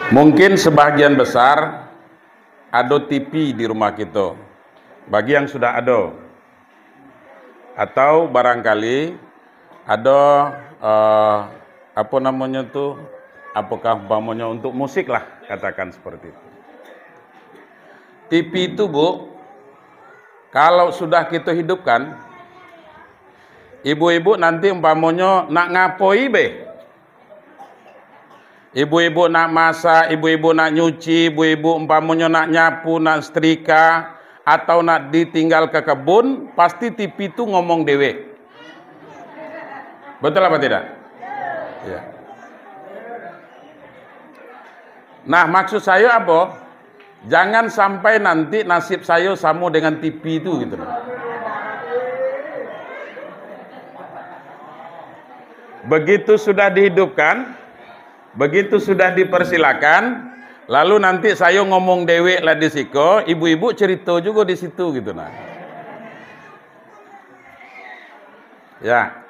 Mungkin sebagian besar ada TV di rumah kita, bagi yang sudah ada, atau barangkali ada apa namanya tuh, apakah umpamanya untuk musik lah, katakan seperti itu. TV itu Bu, kalau sudah kita hidupkan, ibu-ibu nanti umpamanya nak ngapoi be, ibu-ibu nak masak, ibu-ibu nak nyuci, ibu-ibu umpamanya nak nyapu, nak setrika, atau nak ditinggal ke kebun, pasti TV itu ngomong dewe. Betul apa tidak? Ya. Nah, maksud saya apa? Jangan sampai nanti nasib saya sama dengan TV itu gitu. Begitu sudah dihidupkan, begitu sudah dipersilakan, lalu nanti saya ngomong dewe lah di siko, ibu-ibu cerita juga di situ gitu nah. Ya.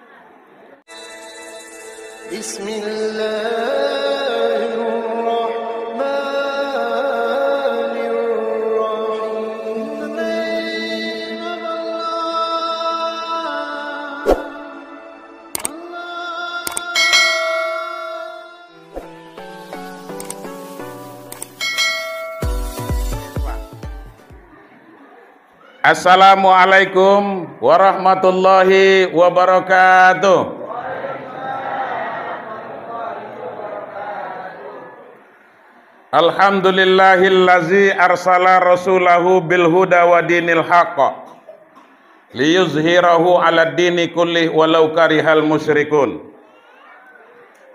Assalamualaikum warahmatullahi wabarakatuh. Alhamdulillahillazi arsala rasulahu bil huda wa dinil haqq liyuzhirahu ala dini kullih walau karihal musyrikun.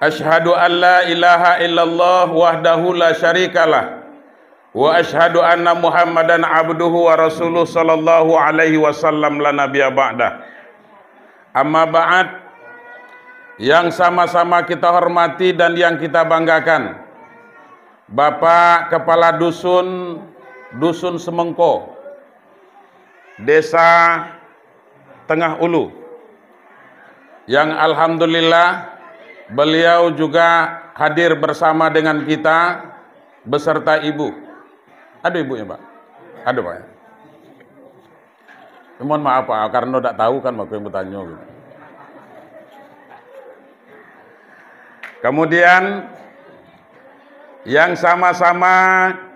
Asyhadu an la ilaha illallah wahdahu la syarikalah wa asyhadu anna Muhammadan abduhu wa rasuluh sallallahu alaihi wasallam la nabiyya ba'da. Amma ba'd, yang sama-sama kita hormati dan yang kita banggakan, Bapak Kepala Dusun Semengko, Desa Tengah Ulu, yang alhamdulillah beliau juga hadir bersama dengan kita beserta ibu. Ada ibunya Pak? Ada Pak ya? Mohon maaf Pak, karena tidak tahu kan Bapak yang bertanya gitu. Kemudian yang sama-sama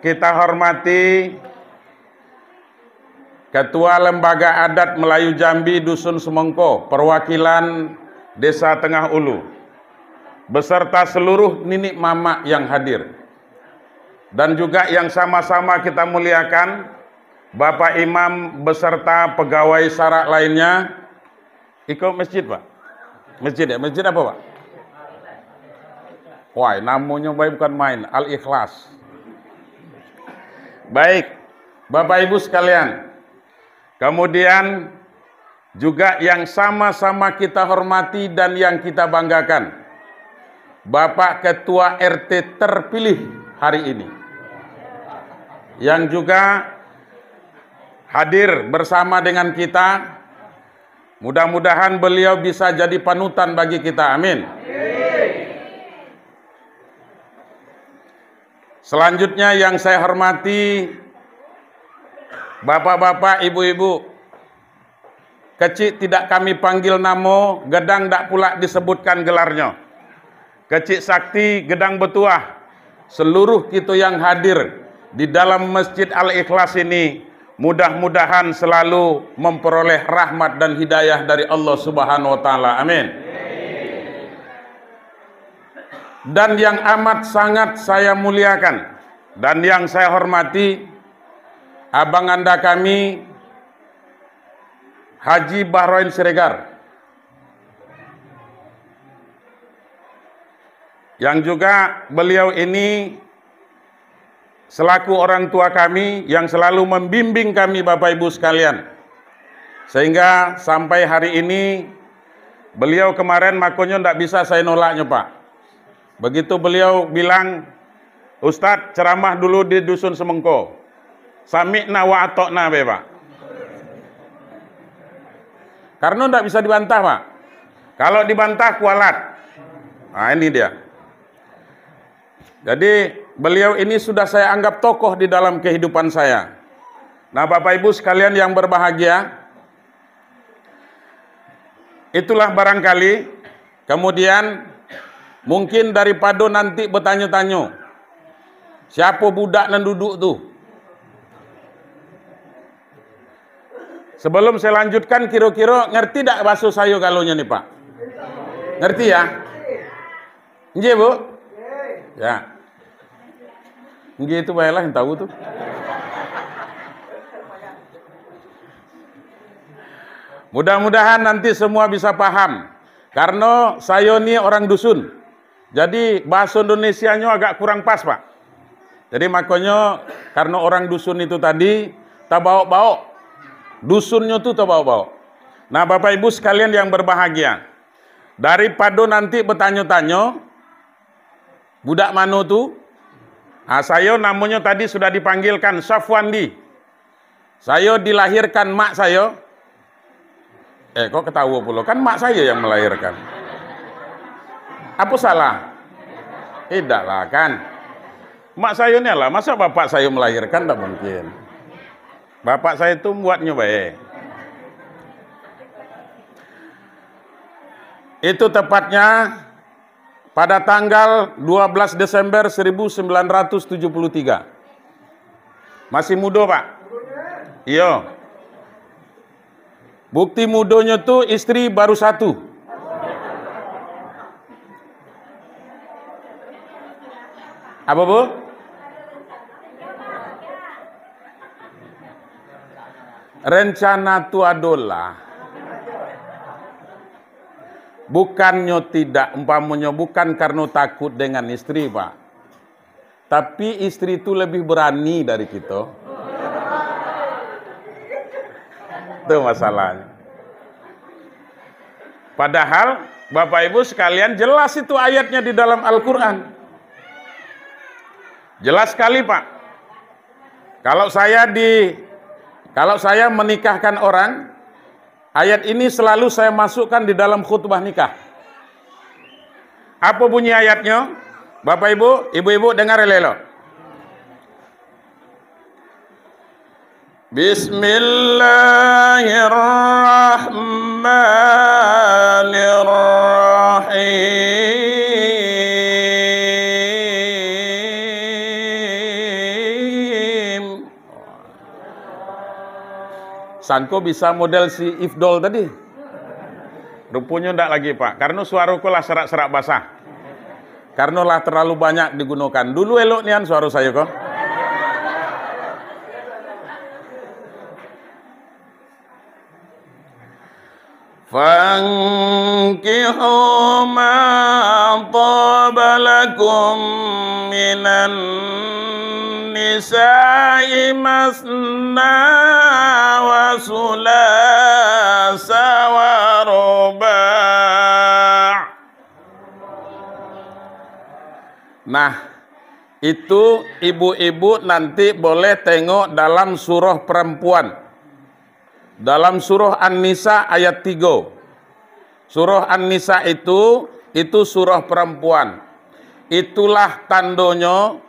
kita hormati Ketua Lembaga Adat Melayu Jambi Dusun Semengko, perwakilan Desa Tengah Ulu, beserta seluruh ninik mama yang hadir. Dan juga yang sama-sama kita muliakan Bapak Imam beserta pegawai syarak lainnya. Ikut masjid Pak? Masjid ya? Masjid apa Pak? Wah, namanya baik bukan main, Al-Ikhlas. Baik, Bapak Ibu sekalian. Kemudian juga yang sama-sama kita hormati dan yang kita banggakan, Bapak Ketua RT terpilih hari ini, yang juga hadir bersama dengan kita. Mudah-mudahan beliau bisa jadi panutan bagi kita, amin. Selanjutnya yang saya hormati Bapak-bapak, ibu-ibu, kecil tidak kami panggil namo, gedang tak pula disebutkan gelarnya. Kecil sakti gedang betuah, seluruh kita yang hadir di dalam Masjid Al-Ikhlas ini, mudah-mudahan selalu memperoleh rahmat dan hidayah dari Allah Subhanahu wa Ta'ala, amin. Dan yang amat sangat saya muliakan dan yang saya hormati, abang anda kami Haji Bahroin Siregar, yang juga beliau ini selaku orang tua kami yang selalu membimbing kami Bapak Ibu sekalian, sehingga sampai hari ini beliau kemarin makanya tidak bisa saya nolaknya Pak. Begitu beliau bilang, Ustadz ceramah dulu di Dusun Semengko, sami'na wa atokna be Pak. Karena tidak bisa dibantah Pak. Kalau dibantah kualat. Nah ini dia. Jadi beliau ini sudah saya anggap tokoh di dalam kehidupan saya. Nah, Bapak Ibu sekalian yang berbahagia, itulah barangkali kemudian mungkin daripada nanti bertanya-tanya, siapa budak nan duduk tu? Sebelum saya lanjutkan, kira-kira ngerti tak bahasa saya galonya nih Pak? Ngerti ya? Nggih Bu? Ya. Nggih itu baiklah yang tahu tuh. Mudah-mudahan nanti semua bisa paham. Karena saya ini orang dusun. Jadi bahasa Indonesianya agak kurang pas Pak. Jadi makanya karena orang dusun itu tadi tak bawa-bawa. Dusunnya tuh tak bawa-bawa. Nah Bapak Ibu sekalian yang berbahagia, daripada nanti bertanya-tanya budak mana tuh? Nah, saya namanya tadi sudah dipanggilkan Safwandi. Saya dilahirkan mak saya. Kok ketawa pula? Kan mak saya yang melahirkan. Apa salah? Tidaklah kan. Mak saya ini lah, masa bapak saya melahirkan? Tak mungkin. Bapak saya itu buatnya baik. Itu tepatnya pada tanggal 12 Desember 1973. Masih muda Pak? Iya. Bukti mudanya tuh istri baru satu. Apa Bu? Rencana itu adalah bukannya tidak, umpamanya bukan karena takut dengan istri Pak, tapi istri itu lebih berani dari kita. Itu masalahnya. Padahal Bapak Ibu sekalian jelas itu ayatnya di dalam Al-Quran. Jelas sekali Pak. Kalau saya menikahkan orang, ayat ini selalu saya masukkan di dalam khutbah nikah. Apa bunyi ayatnya? Bapak Ibu, ibu-ibu dengar lelo. Bismillahirrahmanirrahim. Sangko bisa model si Ifdol tadi. Rupanya enggak lagi Pak, karena suaraku lah serak-serak basah. Karena lah terlalu banyak digunakan. Dulu elok nian suara saya kok. Fankihu ma taba lakum minan nisa'i masna wa sulasa wa ruba'. Nah, itu ibu-ibu nanti boleh tengok dalam surah perempuan. Dalam surah An-Nisa ayat 3. Surah An-Nisa itu surah perempuan. Itulah tandanya,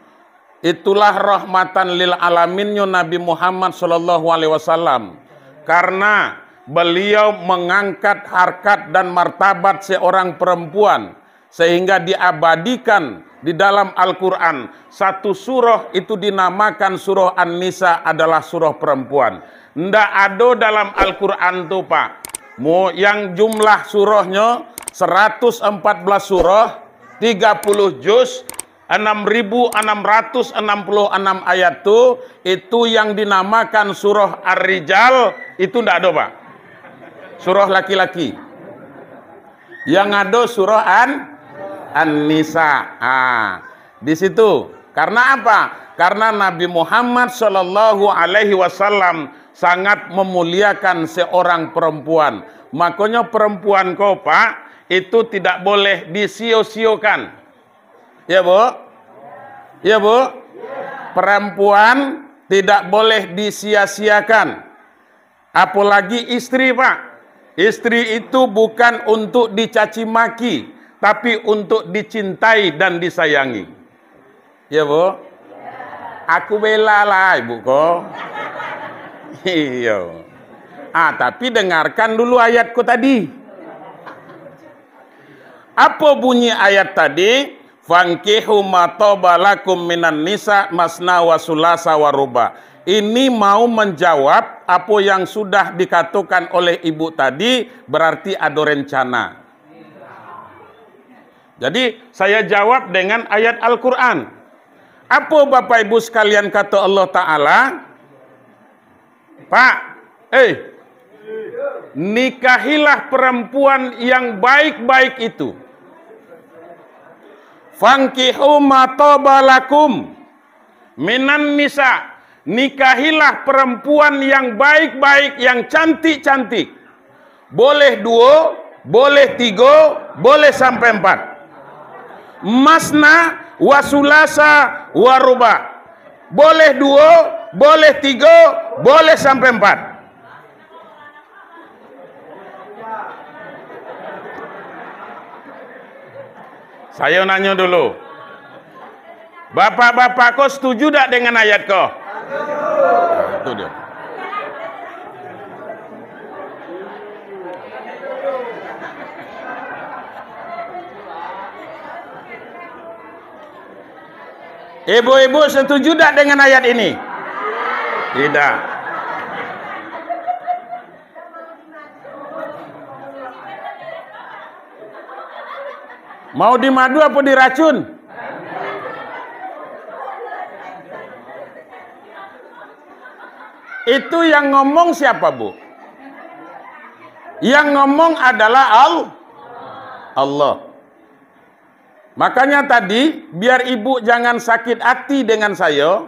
itulah rahmatan lil alaminnya Nabi Muhammad SAW. Karena beliau mengangkat harkat dan martabat seorang perempuan sehingga diabadikan di dalam Al-Quran. Satu surah itu dinamakan surah An-Nisa adalah surah perempuan. Ndak ada dalam Al-Quran tuh Pak. Yang jumlah surahnya 114 surah, 30 juz, 6.666 ayat tuh, itu yang dinamakan surah Ar-Rijal, itu ndak ada Pak. Surah laki-laki. Yang ada surah An-Nisa. Di situ. Karena apa? Karena Nabi Muhammad SAW sangat memuliakan seorang perempuan. Makanya perempuan kau Pak, itu tidak boleh disio-siokan. Ya Bu? Ya Bu? Perempuan tidak boleh disia-siakan. Apalagi istri Pak. Istri itu bukan untuk dicaci maki, tapi untuk dicintai dan disayangi. Ya Bu? Aku bela lah Ibu kok. Iya. Tapi dengarkan dulu ayatku tadi. Apa bunyi ayat tadi? Fankihu ma taba lakum minan nisa masna wa sulasa wa ruba. Ini mau menjawab apa yang sudah dikatakan oleh Ibu tadi, berarti ada rencana. Jadi saya jawab dengan ayat Al-Quran. Apa Bapak Ibu sekalian kata Allah Ta'ala? Pak, nikahilah perempuan yang baik-baik itu. Fankihu ma taba lakum minan nisa. Nikahilah perempuan yang baik-baik, yang cantik-cantik. Boleh 2, boleh 3, boleh sampai 4. Masna wa sulasa wa ruba. Boleh 2, boleh 3, boleh sampai 4. Saya nanya dulu. Bapak-bapak kau setuju tak dengan ayat kau? Itu dia. Ibu-ibu setuju tak dengan ayat ini? Tidak. Mau dimadu apa diracun? Itu yang ngomong siapa, Bu? Yang ngomong adalah Allah. Makanya tadi, biar ibu jangan sakit hati dengan saya,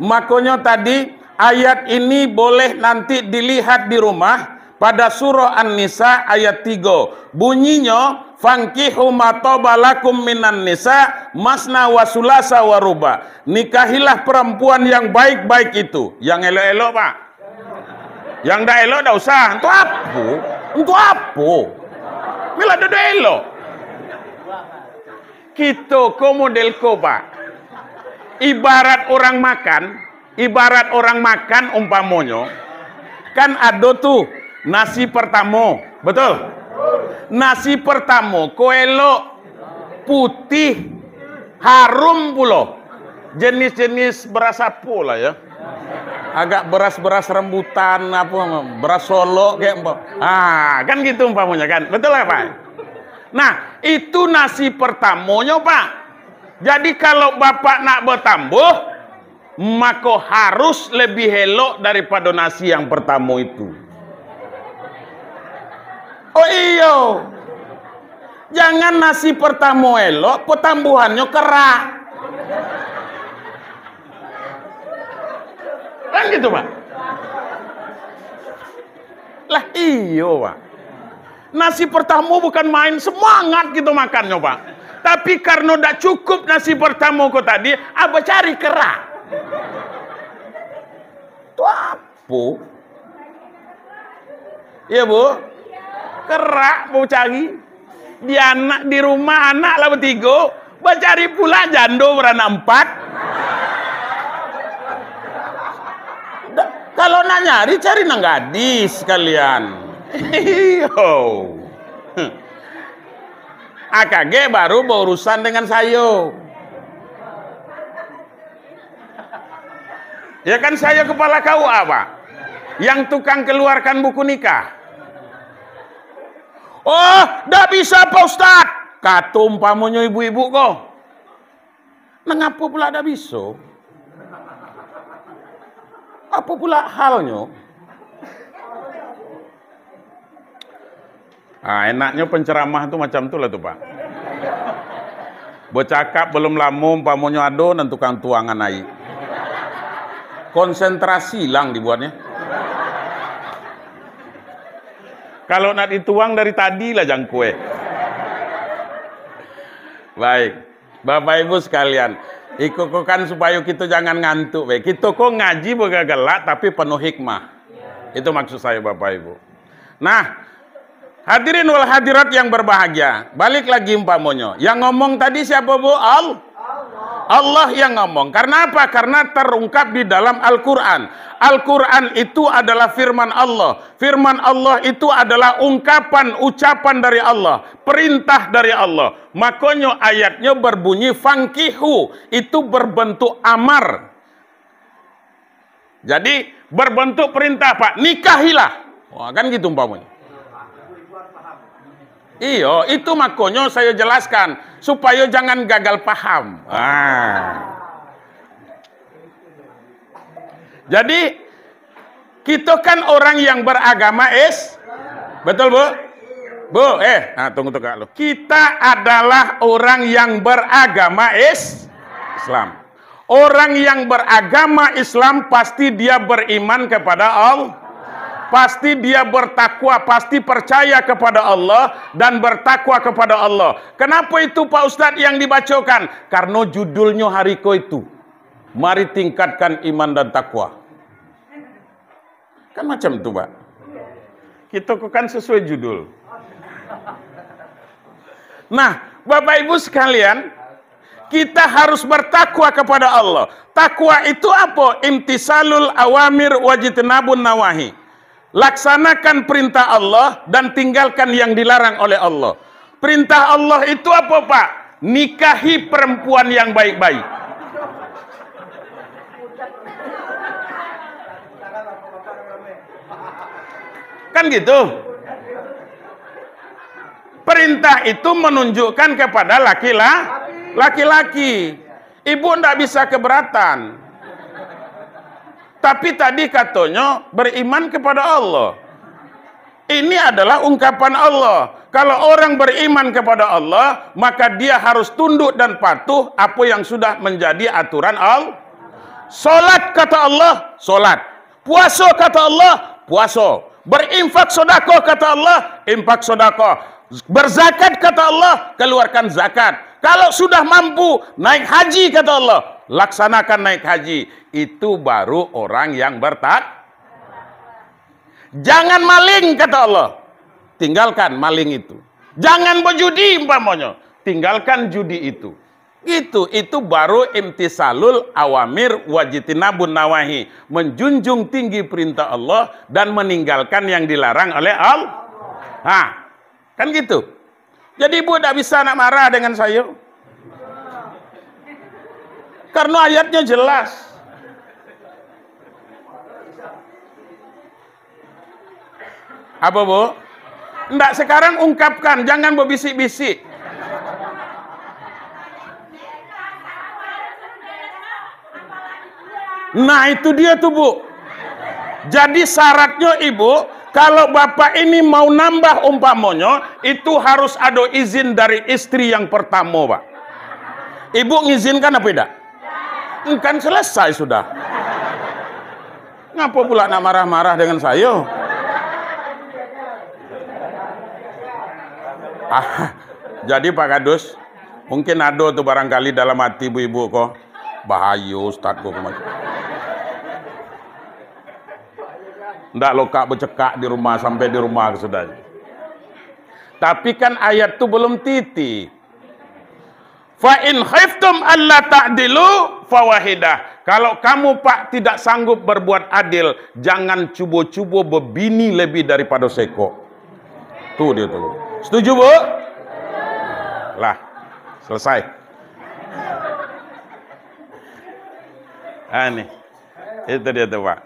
makanya tadi ayat ini boleh nanti dilihat di rumah pada surah An-Nisa ayat 3. Bunyinya, fankihu ma taba lakum minan nisa masna wa sulasa wa ruba. Nikahilah perempuan yang baik-baik itu. Yang elok-elok, Pak. Yang dah elok dah usah. Untuk apa? Untuk apa? Bila dah elok. Kita ko model ko, Pak. Ibarat orang makan umpamonya. Kan ada tuh nasi pertama, betul? Nasi pertama ko elok, putih, harum pula. Jenis-jenis beras apa lah ya? Agak beras-beras rambutan apa, beras Solo kayak apa. Kan gitu umpamanya kan. Betul ya, Pak? Nah, itu nasi pertamanya, Pak. Jadi kalau Bapak nak bertambah, maka harus lebih elok daripada nasi yang pertama itu. Oh iya. Jangan nasi pertama elok, pertambuhannya kerak. Kan gitu, Pak? Lah iya, Pak. Nasi pertama bukan main, semangat gitu makannya, Pak. Tapi karena tidak cukup nasi pertama kok tadi, apa cari kerak? Itu apa? Iya, Bu? Kerak mau cari. Di rumah anak lah bertiga, cari pula jando beranak 4. Kalau nak nyari, cari nang gadis kalian. AKG baru berurusan dengan saya. Ya kan saya kepala KUA, Pak. Yang tukang keluarkan buku nikah. Oh, dah bisa Pak Ustad. Kata umpamanya ibu-ibu kok. Mengapa pula dah bisa? Apa pula halnya? Enaknya penceramah tuh macam tuh lah tuh, Pak. Bercakap belum lama umpamanya ada dan tukang tuangan air. Konsentrasi hilang dibuatnya. Kalau nak dituang dari tadi lah jang kue. Baik, Bapak Ibu sekalian, kan supaya kita jangan ngantuk. Kita kok ngaji bergelak tapi penuh hikmah. Itu maksud saya, Bapak Ibu. Nah, hadirin wal hadirat yang berbahagia, balik lagi umpamanya. Yang ngomong tadi siapa, Bu? Allah yang ngomong. Karena apa? Karena terungkap di dalam Al-Quran. Al-Quran itu adalah firman Allah. Firman Allah itu adalah ungkapan, ucapan dari Allah. Perintah dari Allah. Makanya ayatnya berbunyi fankihu. Itu berbentuk amar. Jadi berbentuk perintah, Pak. Nikahilah. Wah, kan gitu umpamanya. Iya, itu makanya saya jelaskan supaya jangan gagal paham. Jadi kita kan orang yang beragama betul Bu? Bu, tunggu lo. Kita adalah orang yang beragama Islam. Orang yang beragama Islam pasti dia beriman kepada Allah. Pasti dia bertakwa, pasti percaya kepada Allah dan bertakwa kepada Allah. Kenapa itu Pak Ustadz yang dibacakan? Karena judulnya hariko itu. Mari tingkatkan iman dan takwa. Kan macam itu Pak. Kita kan sesuai judul. Nah, Bapak Ibu sekalian, kita harus bertakwa kepada Allah. Takwa itu apa? Imtisalul awamir wajitnabun nawahi. Laksanakan perintah Allah dan tinggalkan yang dilarang oleh Allah. Perintah Allah itu apa Pak? Nikahi perempuan yang baik-baik. Kan gitu. Perintah itu menunjukkan kepada laki-laki. Ibu ndak bisa keberatan. Tapi tadi katanya beriman kepada Allah. Ini adalah ungkapan Allah. Kalau orang beriman kepada Allah, maka dia harus tunduk dan patuh apa yang sudah menjadi aturan Allah. Salat kata Allah, salat. Puasa kata Allah, puasa. Berinfak sedekah kata Allah, infak sedekah. Berzakat kata Allah, keluarkan zakat. Kalau sudah mampu naik haji kata Allah, laksanakan naik haji. Itu baru orang yang bertakwa. Jangan maling kata Allah, tinggalkan maling itu. Jangan berjudi umpamanya, tinggalkan judi itu. Itu baru imtisalul awamir wajitnabun nawahi, menjunjung tinggi perintah Allah dan meninggalkan yang dilarang oleh Allah. Kan gitu. Jadi Ibu tidak bisa nak marah dengan saya. Karena ayatnya jelas. Apa Bu? Enggak, sekarang ungkapkan, jangan berbisik-bisik. Nah itu dia tuh Bu. Jadi syaratnya Ibu, kalau Bapak ini mau nambah umpamanya, itu harus ada izin dari istri yang pertama Pak. Ibu ngizinkan apa tidak? Kan selesai sudah. Ngapa pula nak marah-marah dengan saya? Jadi Pak Kadus, mungkin ada tuh barangkali dalam hati ibu-ibu kok, bahaya Ustaz kok kemana. Ndak lokak bercekak di rumah sampai di rumah sudah. Tapi kan ayat itu belum titik. Fa in khiftum alla ta'dilu fawahidah. Kalau kamu Pak tidak sanggup berbuat adil, jangan cubo-cubo berbini lebih daripada seko. Tuh dia tuh. Setuju Bu? Lah, selesai. Nih, itu dia tuh Pak.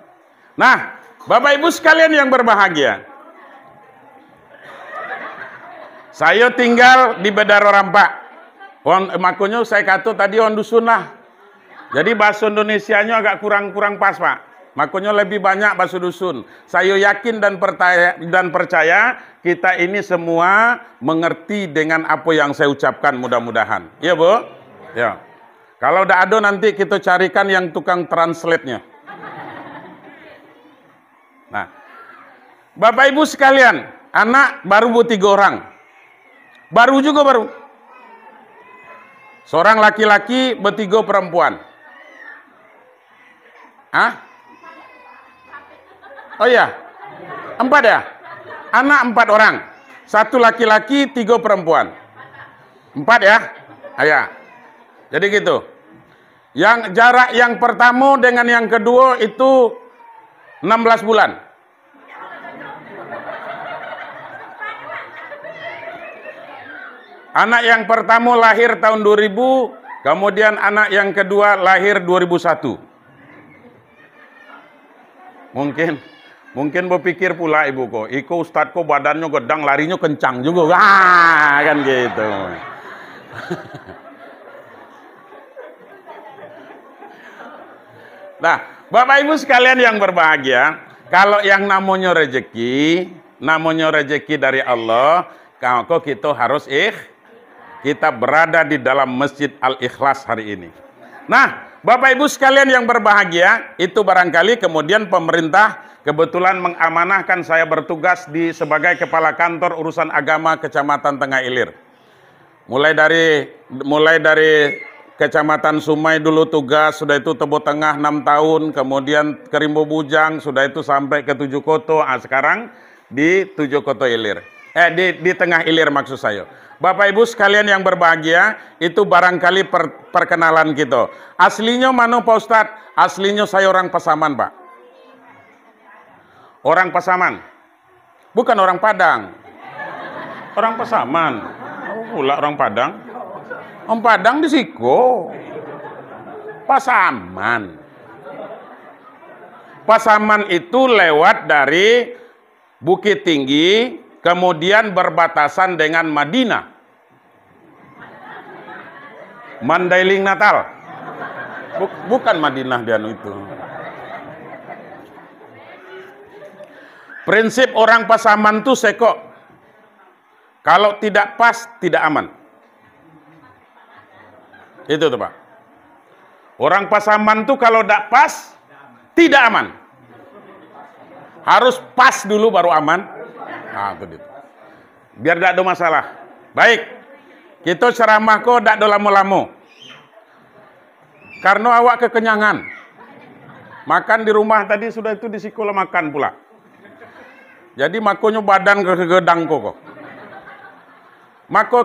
Nah, Bapak Ibu sekalian yang berbahagia, saya tinggal di Bedaro Rampak. Makanya saya kata tadi on dusun lah. Jadi bahasa Indonesianya agak kurang pas Pak. Makanya lebih banyak bahasa dusun. Saya yakin dan percaya kita ini semua mengerti dengan apa yang saya ucapkan mudah-mudahan. Iya Bu? Ya. Kalau udah ada nanti kita carikan yang tukang translate-nya. Nah, Bapak Ibu sekalian, anak baru 3 orang. Baru juga baru. Seorang laki-laki, 3 perempuan. Oh iya, 4 ya? Anak 4 orang. 1 laki-laki, 3 perempuan. 4 ya? Ayah. Jadi gitu. Yang jarak yang pertama dengan yang kedua itu 16 bulan. Anak yang pertama lahir tahun 2000, kemudian anak yang kedua lahir 2001. Mungkin berpikir pula ibu kok, iko ustad kok badannya gedang, larinya kencang juga. Kan gitu. Nah, Bapak Ibu sekalian yang berbahagia, kalau yang namanya rezeki dari Allah, kok kita harus kita berada di dalam Masjid Al-Ikhlas hari ini. Nah, Bapak Ibu sekalian yang berbahagia, itu barangkali kemudian pemerintah kebetulan mengamanahkan saya bertugas sebagai Kepala Kantor Urusan Agama Kecamatan Tengah Ilir. Mulai dari Kecamatan Sumai dulu tugas, sudah itu Tebo Tengah 6 tahun, kemudian ke Rimbo Bujang, sudah itu sampai ke 7 Koto, sekarang di 7 Koto Ilir. Di Tengah Ilir maksud saya. Bapak Ibu sekalian yang berbahagia, itu barangkali perkenalan kita. Aslinya mana Pak Ustadz? Aslinya saya orang Pasaman, Pak. Orang Pasaman. Bukan orang Padang. Orang Pasaman. Pula orang Padang. Om Padang di Siko. Pasaman. Pasaman itu lewat dari Bukit Tinggi, kemudian berbatasan dengan Madinah. Mandailing Natal. Bukan Madinah dia itu. Prinsip orang Pasaman itu seko. Kalau tidak pas, tidak aman. Itu tuh Pak. Orang Pasaman tuh kalau tidak pas, tidak aman. Harus pas dulu baru aman. Nah, itu. Biar tidak ada masalah. Baik. Kita ceramah kok tidak ada lama-lama. Karena awak kekenyangan. Makan di rumah tadi sudah itu di sekolah makan pula. Jadi makonya badan gegedang kok. Mako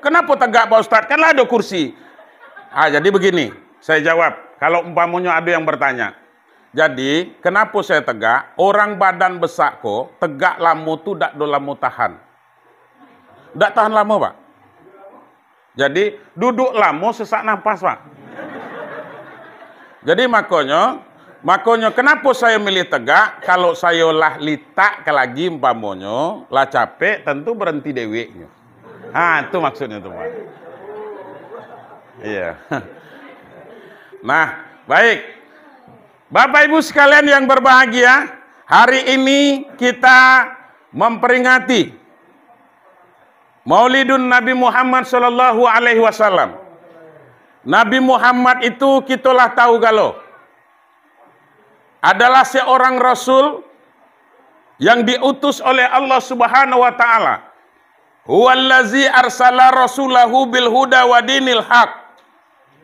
kenapa tegak Pak Ustadz? Kan ada kursi. Jadi begini, saya jawab. Kalau umpamanya ada yang bertanya. Jadi, kenapa saya tegak? Orang badan besar kok, tegak lama tu dak do lama tahan. Dak tahan lama, Pak. Jadi, duduk lama sesak nafas, Pak. Jadi makanya kenapa saya milih tegak? Kalau saya lah litak lagi umpamanya, lah capek, tentu berhenti deweknya. Itu maksudnya tuh, Pak. Iya. Nah, baik. Bapak Ibu sekalian yang berbahagia, hari ini kita memperingati Maulidun Nabi Muhammad sallallahu alaihi wasallam. Nabi Muhammad itu kitalah tahu galau adalah seorang rasul yang diutus oleh Allah Subhanahu wa taala. Huwallazi arsala rasulahu bil huda wa dinil haq.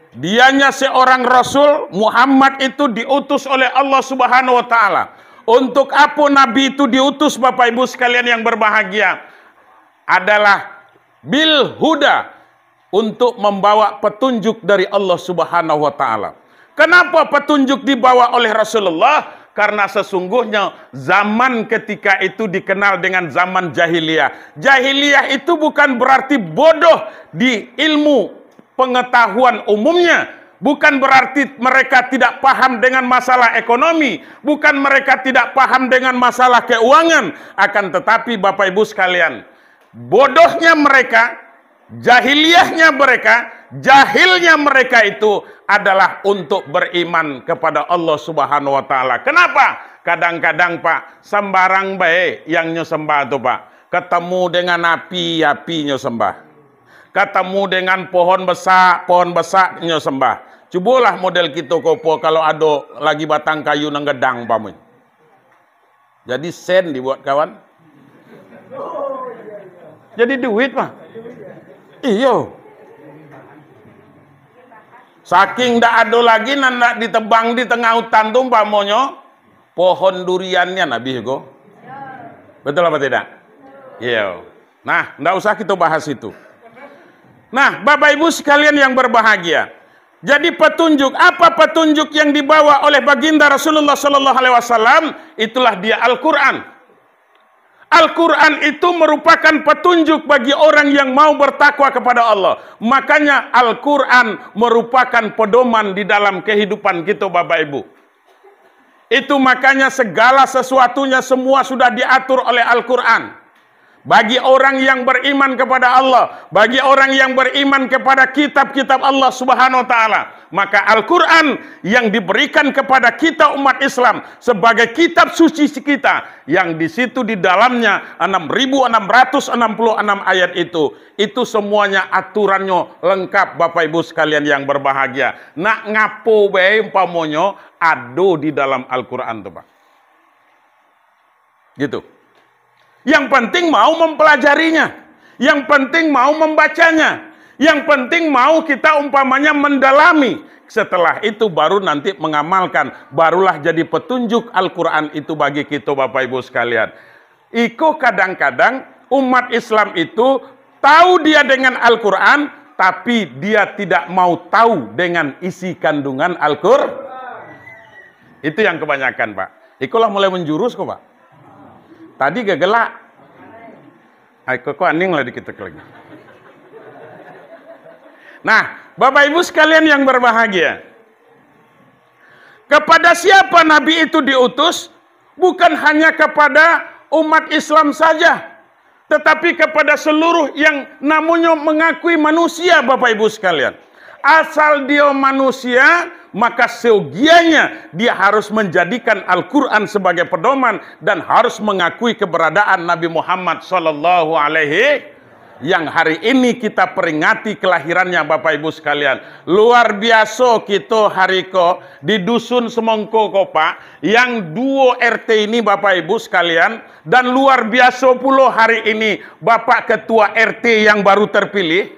Dianya seorang rasul, Muhammad itu diutus oleh Allah Subhanahu wa taala. Untuk apa nabi itu diutus Bapak Ibu sekalian yang berbahagia? Adalah bil huda, untuk membawa petunjuk dari Allah Subhanahu wa taala. Kenapa petunjuk dibawa oleh Rasulullah? Karena sesungguhnya zaman ketika itu dikenal dengan zaman jahiliyah. Jahiliyah itu bukan berarti bodoh di ilmu pengetahuan umumnya, bukan berarti mereka tidak paham dengan masalah ekonomi, bukan mereka tidak paham dengan masalah keuangan, akan tetapi Bapak Ibu sekalian, bodohnya mereka, jahiliyahnya mereka, jahilnya mereka itu adalah untuk beriman kepada Allah Subhanahu wa taala. Kenapa? Kadang-kadang Pak, sembarang baik yang nyembah tuh Pak, ketemu dengan api nyembah. Ketemu dengan pohon besar sembah. Cobalah model kita kopo kalau ada lagi batang kayu nang gedang pamun. Jadi sen dibuat kawan. Jadi duit Pak. Iyo. Saking ndak ada lagi ndak ditebang di tengah hutan tuh pamonyo, pohon duriannya nabi go. Betul apa tidak? Iya. Nah, ndak usah kita bahas itu. Nah, Bapak Ibu sekalian yang berbahagia, Jadi petunjuk, apa petunjuk yang dibawa oleh baginda Rasulullah Sallallahu Alaihi Wasallam? Itulah dia Al-Quran. Al-Quran itu merupakan petunjuk bagi orang yang mau bertakwa kepada Allah. Makanya Al-Quran merupakan pedoman di dalam kehidupan kita, Bapak Ibu. Itu makanya segala sesuatunya semua sudah diatur oleh Al-Quran. Bagi orang yang beriman kepada Allah, bagi orang yang beriman kepada kitab-kitab Allah Subhanahu wa taala, maka Al-Qur'an yang diberikan kepada kita umat Islam sebagai kitab suci kita, yang di situ di dalamnya 6.666 ayat itu semuanya aturannya lengkap, Bapak Ibu sekalian yang berbahagia. Nak ngapo bae umpamonyo ado di dalam Al-Qur'an tuh, Pak. Gitu. Yang penting mau mempelajarinya, yang penting mau membacanya, yang penting mau kita umpamanya mendalami. Setelah itu baru nanti mengamalkan, barulah jadi petunjuk Al-Quran itu bagi kita, Bapak Ibu sekalian. Iko kadang-kadang umat Islam itu tahu dia dengan Al-Quran, tapi dia tidak mau tahu dengan isi kandungan Al-Quran. Itu yang kebanyakan, Pak. Ikolah mulai menjurus kok, Pak. Tadi gegelak. Ayo kok aning lah dikit lagi. Nah, Bapak Ibu sekalian yang berbahagia. Kepada siapa Nabi itu diutus? Bukan hanya kepada umat Islam saja, tetapi kepada seluruh yang namanya mengakui manusia, Bapak Ibu sekalian. Asal dia manusia, maka seyogianya dia harus menjadikan Al-Quran sebagai pedoman dan harus mengakui keberadaan Nabi Muhammad Sallallahu Alaihi, yang hari ini kita peringati kelahirannya, Bapak Ibu sekalian. Luar biasa kita hari ko di dusun Semongko Pak, yang duo RT ini, Bapak Ibu sekalian, dan luar biasa pula hari ini Bapak Ketua RT yang baru terpilih.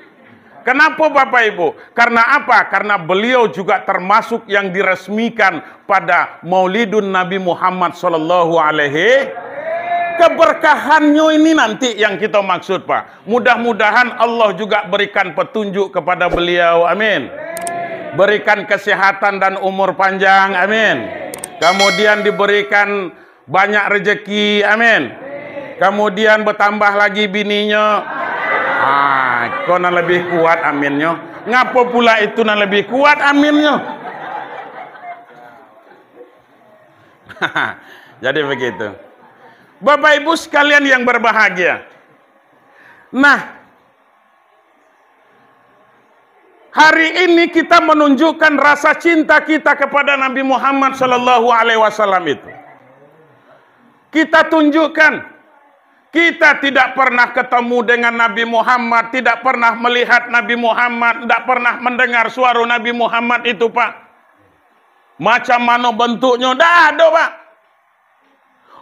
Kenapa Bapak Ibu? Karena apa? Karena beliau juga termasuk yang diresmikan pada Maulidun Nabi Muhammad Sallallahu Alaihi. Keberkahannya ini nanti yang kita maksud, Pak. Mudah-mudahan Allah juga berikan petunjuk kepada beliau, amin. Berikan kesehatan dan umur panjang, amin. Kemudian diberikan banyak rezeki, amin. Kemudian bertambah lagi bininya. Kau nak lebih kuat aminnya. Ngapa pula itu nak lebih kuat aminnya? Jadi begitu. Bapak Ibu sekalian yang berbahagia. Nah, hari ini kita menunjukkan rasa cinta kita kepada Nabi Muhammad Sallallahu Alaihi Wasallam itu. Kita tunjukkan. Kita tidak pernah ketemu dengan Nabi Muhammad, tidak pernah melihat Nabi Muhammad, tidak pernah mendengar suara Nabi Muhammad itu, Pak. Macam mana bentuknya, tidak ada, Pak.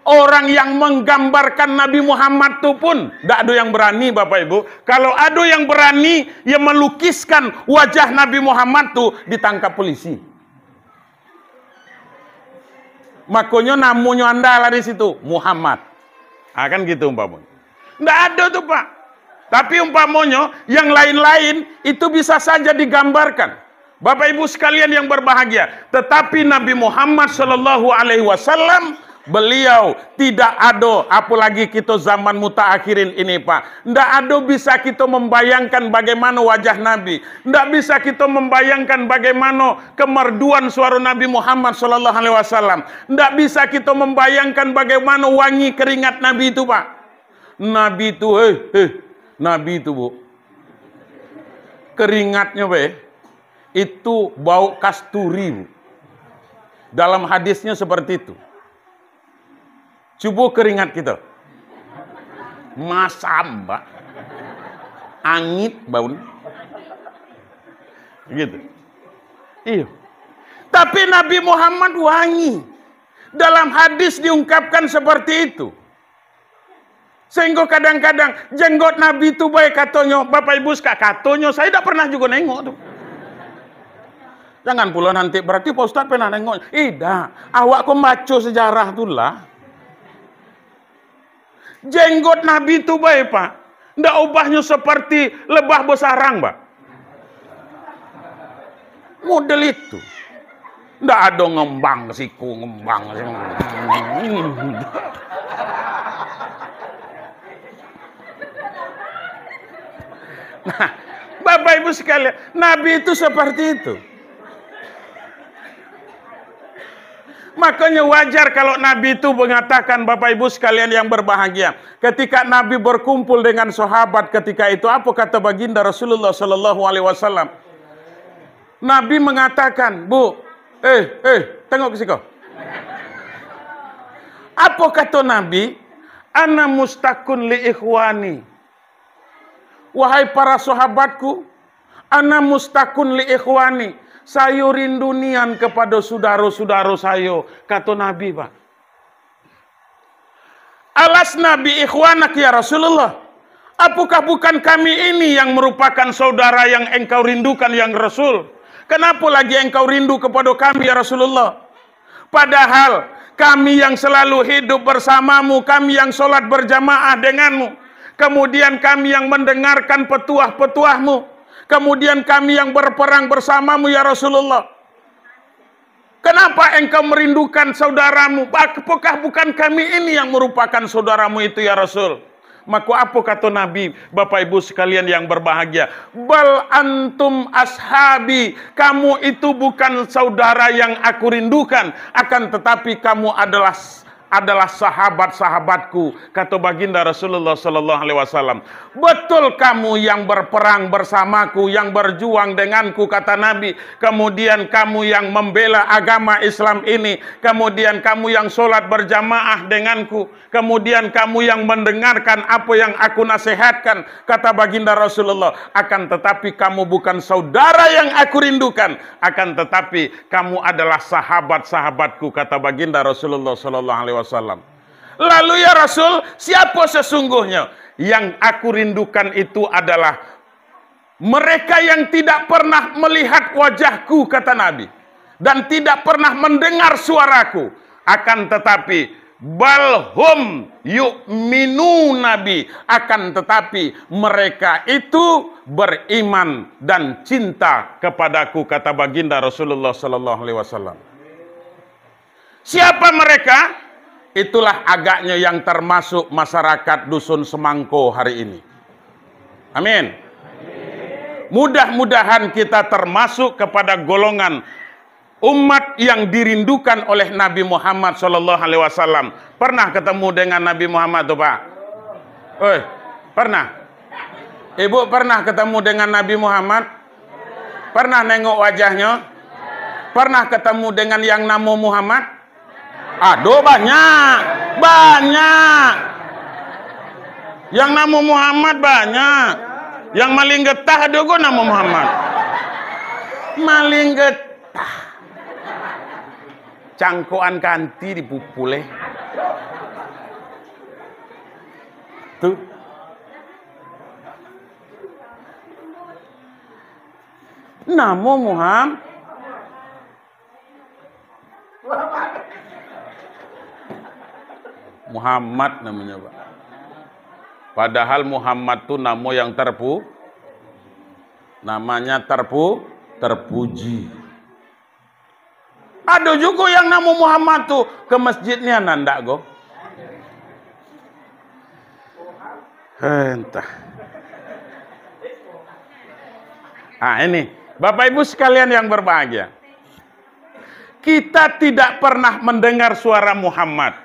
Orang yang menggambarkan Nabi Muhammad itu pun tidak ada yang berani, Bapak Ibu. Kalau ada yang berani yang melukiskan wajah Nabi Muhammad itu, ditangkap polisi. Makanya namanya andalah di situ, Muhammad. Kan gitu umpamanya. Nggak ada tuh, Pak. Tapi umpamanya yang lain-lain itu bisa saja digambarkan. Bapak Ibu sekalian yang berbahagia. Tetapi Nabi Muhammad Sallallahu Alaihi Wasallam, beliau tidak ada, apalagi kita zaman mutaakhirin ini, Pak. Nggak ada bisa kita membayangkan bagaimana wajah Nabi. Nggak bisa kita membayangkan bagaimana kemerduan suara Nabi Muhammad Sallallahu Alaihi Wasallam. Nggak bisa kita membayangkan bagaimana wangi keringat Nabi itu, Pak. Nabi itu, Nabi itu, Bu. Keringatnya, itu bau kasturi, Bu. Dalam hadisnya seperti itu. Coba keringat kita. Masam, Mbak. Angit bau. Gitu. Iya. Tapi Nabi Muhammad wangi. Dalam hadis diungkapkan seperti itu. Sehingga kadang-kadang jenggot Nabi itu baik katanya, Bapak Ibu katanya, saya tidak pernah juga nengok tuh. Jangan pula nanti berarti Pak Ustadz pernah nengok. Tidak, awak kok baca sejarah itulah. Jenggot Nabi itu baik, Pak. Nggak ubahnya seperti lebah besarang, Pak. Model itu. Nggak ada ngembang siku, ngembang. Nah, Bapak Ibu sekalian, Nabi itu seperti itu. Makanya wajar kalau Nabi itu mengatakan, Bapak Ibu sekalian yang berbahagia, ketika Nabi berkumpul dengan sahabat ketika itu, apa kata baginda Rasulullah Sallallahu Alaihi Wasallam? Nabi mengatakan, Bu, tengok ke situ. Apa kata Nabi? Ana mustakun li ikhwani. Wahai para sahabatku, ana mustakun li ikhwani. Saya rindu nian kepada saudara-saudara saya, kata Nabi, Pak. Alas Nabi ikhwanak ya Rasulullah. Apakah bukan kami ini yang merupakan saudara yang engkau rindukan yang Rasul? Kenapa lagi engkau rindu kepada kami ya Rasulullah? Padahal kami yang selalu hidup bersamamu, kami yang sholat berjamaah denganmu, kemudian kami yang mendengarkan petuah-petuahmu, kemudian kami yang berperang bersamamu ya Rasulullah. Kenapa engkau merindukan saudaramu? Apakah bukan kami ini yang merupakan saudaramu itu ya Rasul? Maka apa kata Nabi, Bapak Ibu sekalian yang berbahagia? Bal antum ashabi. Kamu itu bukan saudara yang aku rindukan, akan tetapi kamu adalah sahabat-sahabatku, kata baginda Rasulullah Sallallahu Alaihi Wasallam. Betul kamu yang berperang bersamaku, yang berjuang denganku, kata Nabi. Kemudian kamu yang membela agama Islam ini, kemudian kamu yang sholat berjamaah denganku, kemudian kamu yang mendengarkan apa yang aku nasihatkan, kata baginda Rasulullah. Akan tetapi kamu bukan saudara yang aku rindukan, akan tetapi kamu adalah sahabat-sahabatku, kata baginda Rasulullah Sallallahu Alaihi Wasallam. Lalu ya Rasul, siapa sesungguhnya? Yang aku rindukan itu adalah mereka yang tidak pernah melihat wajahku, kata Nabi, dan tidak pernah mendengar suaraku, akan tetapi balhum yu'minu Nabi, akan tetapi mereka itu beriman dan cinta kepadaku, kata baginda Rasulullah Sallallahu Alaihi Wasallam. Siapa mereka? Itulah agaknya yang termasuk masyarakat Dusun Semangko hari ini. Amin. Mudah-mudahan kita termasuk kepada golongan umat yang dirindukan oleh Nabi Muhammad Sallallahu Alaihi Wasallam. Pernah ketemu dengan Nabi Muhammad tuh, Pak? Pernah? Ibu pernah ketemu dengan Nabi Muhammad? Pernah nengok wajahnya? Pernah ketemu dengan yang nama Muhammad? Aduh, banyak. Yang nama Muhammad banyak. Yang maling getah ada kok nama Muhammad. Maling getah. Cangkoan kanti dipupule. Tuh. Nama Muhammad. Muhammad namanya, Pak. Padahal Muhammad itu nama yang namanya terpuji. Ada juga yang nama Muhammad tuh ke masjidnya nanda go. Entah. Ini Bapak Ibu sekalian yang berbahagia. Kita tidak pernah mendengar suara Muhammad.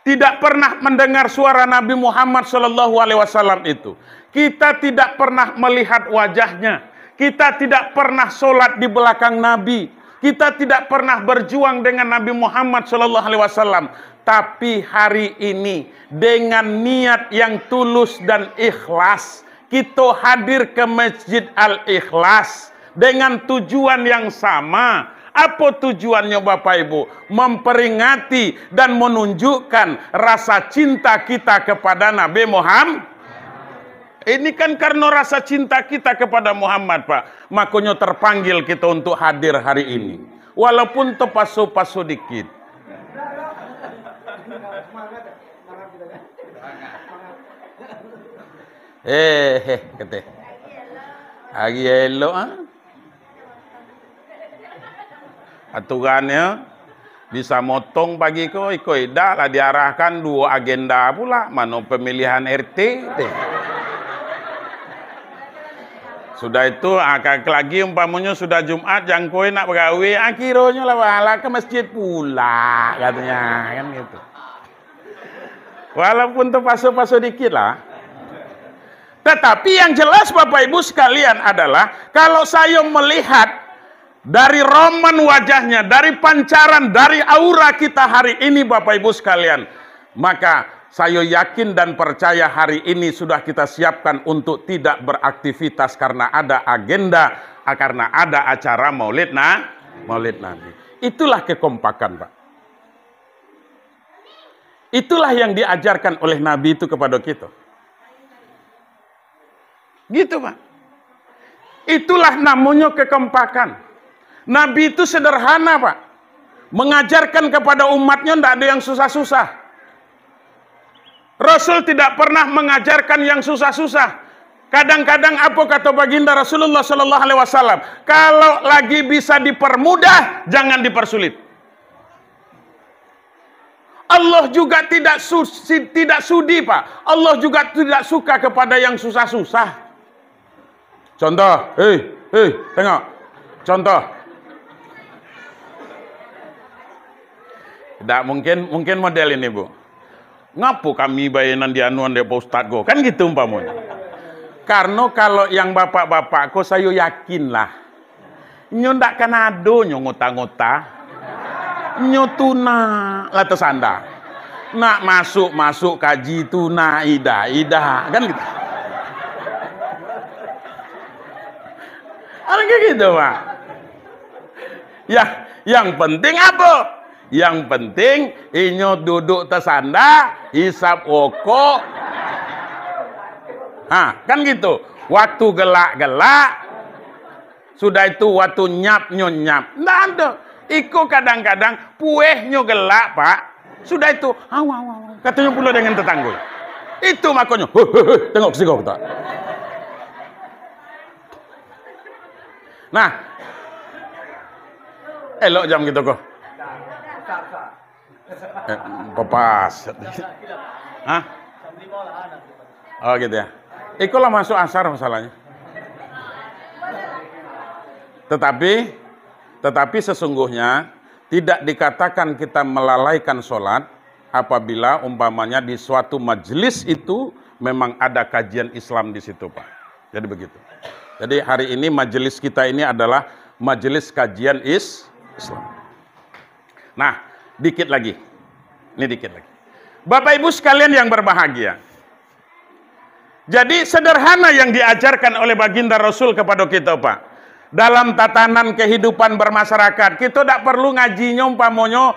Tidak pernah mendengar suara Nabi Muhammad Sallallahu Alaihi Wasallam itu. Kita tidak pernah melihat wajahnya. Kita tidak pernah sholat di belakang Nabi. Kita tidak pernah berjuang dengan Nabi Muhammad Sallallahu Alaihi Wasallam. Tapi hari ini dengan niat yang tulus dan ikhlas, kita hadir ke Masjid Al-Ikhlas dengan tujuan yang sama. Apa tujuannya Bapak Ibu? Memperingati dan menunjukkan rasa cinta kita kepada Nabi Muhammad. Ini kan karena rasa cinta kita kepada Muhammad, Pak. Makanya terpanggil kita untuk hadir hari ini. Walaupun terpasu-pasu dikit. Kete. Agi elok, aturannya bisa motong pagi iko dak lah diarahkan 2 agenda pula, mano pemilihan RT deh. Sudah itu akak lagi umpamanya sudah Jumat yang koi nak begawe akhirnya lah wala ke masjid pula katanya kan gitu. Walaupun terpasu-pasu dikit lah. Tetapi yang jelas Bapak Ibu sekalian adalah kalau saya melihat dari roman wajahnya, dari pancaran, dari aura kita hari ini Bapak Ibu sekalian, maka saya yakin dan percaya hari ini sudah kita siapkan untuk tidak beraktivitas karena ada agenda, karena ada acara Maulid Nabi. Itulah kekompakan, Pak. Itulah yang diajarkan oleh Nabi itu kepada kita. Gitu, Pak. Itulah namanya kekompakan. Nabi itu sederhana, Pak. Mengajarkan kepada umatnya tidak ada yang susah-susah. Rasul tidak pernah mengajarkan yang susah-susah. Kadang-kadang apa kata baginda Rasulullah Sallallahu Alaihi Wasallam? Kalau lagi bisa dipermudah, jangan dipersulit. Allah juga tidak sudi, Pak. Allah juga tidak suka kepada yang susah-susah. Contoh, tengok. Contoh. Tidak mungkin model ini, Bu. Ngapu kami bayanan di anuan Pak Ustadz go? Kan gitu umpamanya. Karena kalau yang bapak-bapakku saya yakin lah. Nyo ndak kanado nyo ngota-ngota. Nyo tuna latas anda. Nak masuk kaji tuna ida kan gitu. Ada kayak gitu, Pak. Ya, yang penting apa? Yang penting inyo duduk tersanda, hisap woko. Kan gitu. Waktu gelak-gelak, sudah itu waktu nyap. Nggak ada. Iko kadang-kadang puehnya gelak, Pak. Sudah itu, katanya pula dengan tetangga. Itu makanya, tengok sih kau tak. Nah, elok jam gitu kok. Pepas. Hah? Oh gitu ya. Ikulah masuk asar masalahnya. Tetapi sesungguhnya tidak dikatakan kita melalaikan sholat apabila umpamanya di suatu majelis itu memang ada kajian Islam di situ, Pak. Jadi begitu. Jadi hari ini majelis kita ini adalah majelis kajian Islam. Nah, dikit lagi. Ini dikit lagi. Bapak Ibu sekalian yang berbahagia. Jadi sederhana yang diajarkan oleh baginda Rasul kepada kita, Pak. Dalam tatanan kehidupan bermasyarakat, kita tidak perlu ngajinya umpamanya,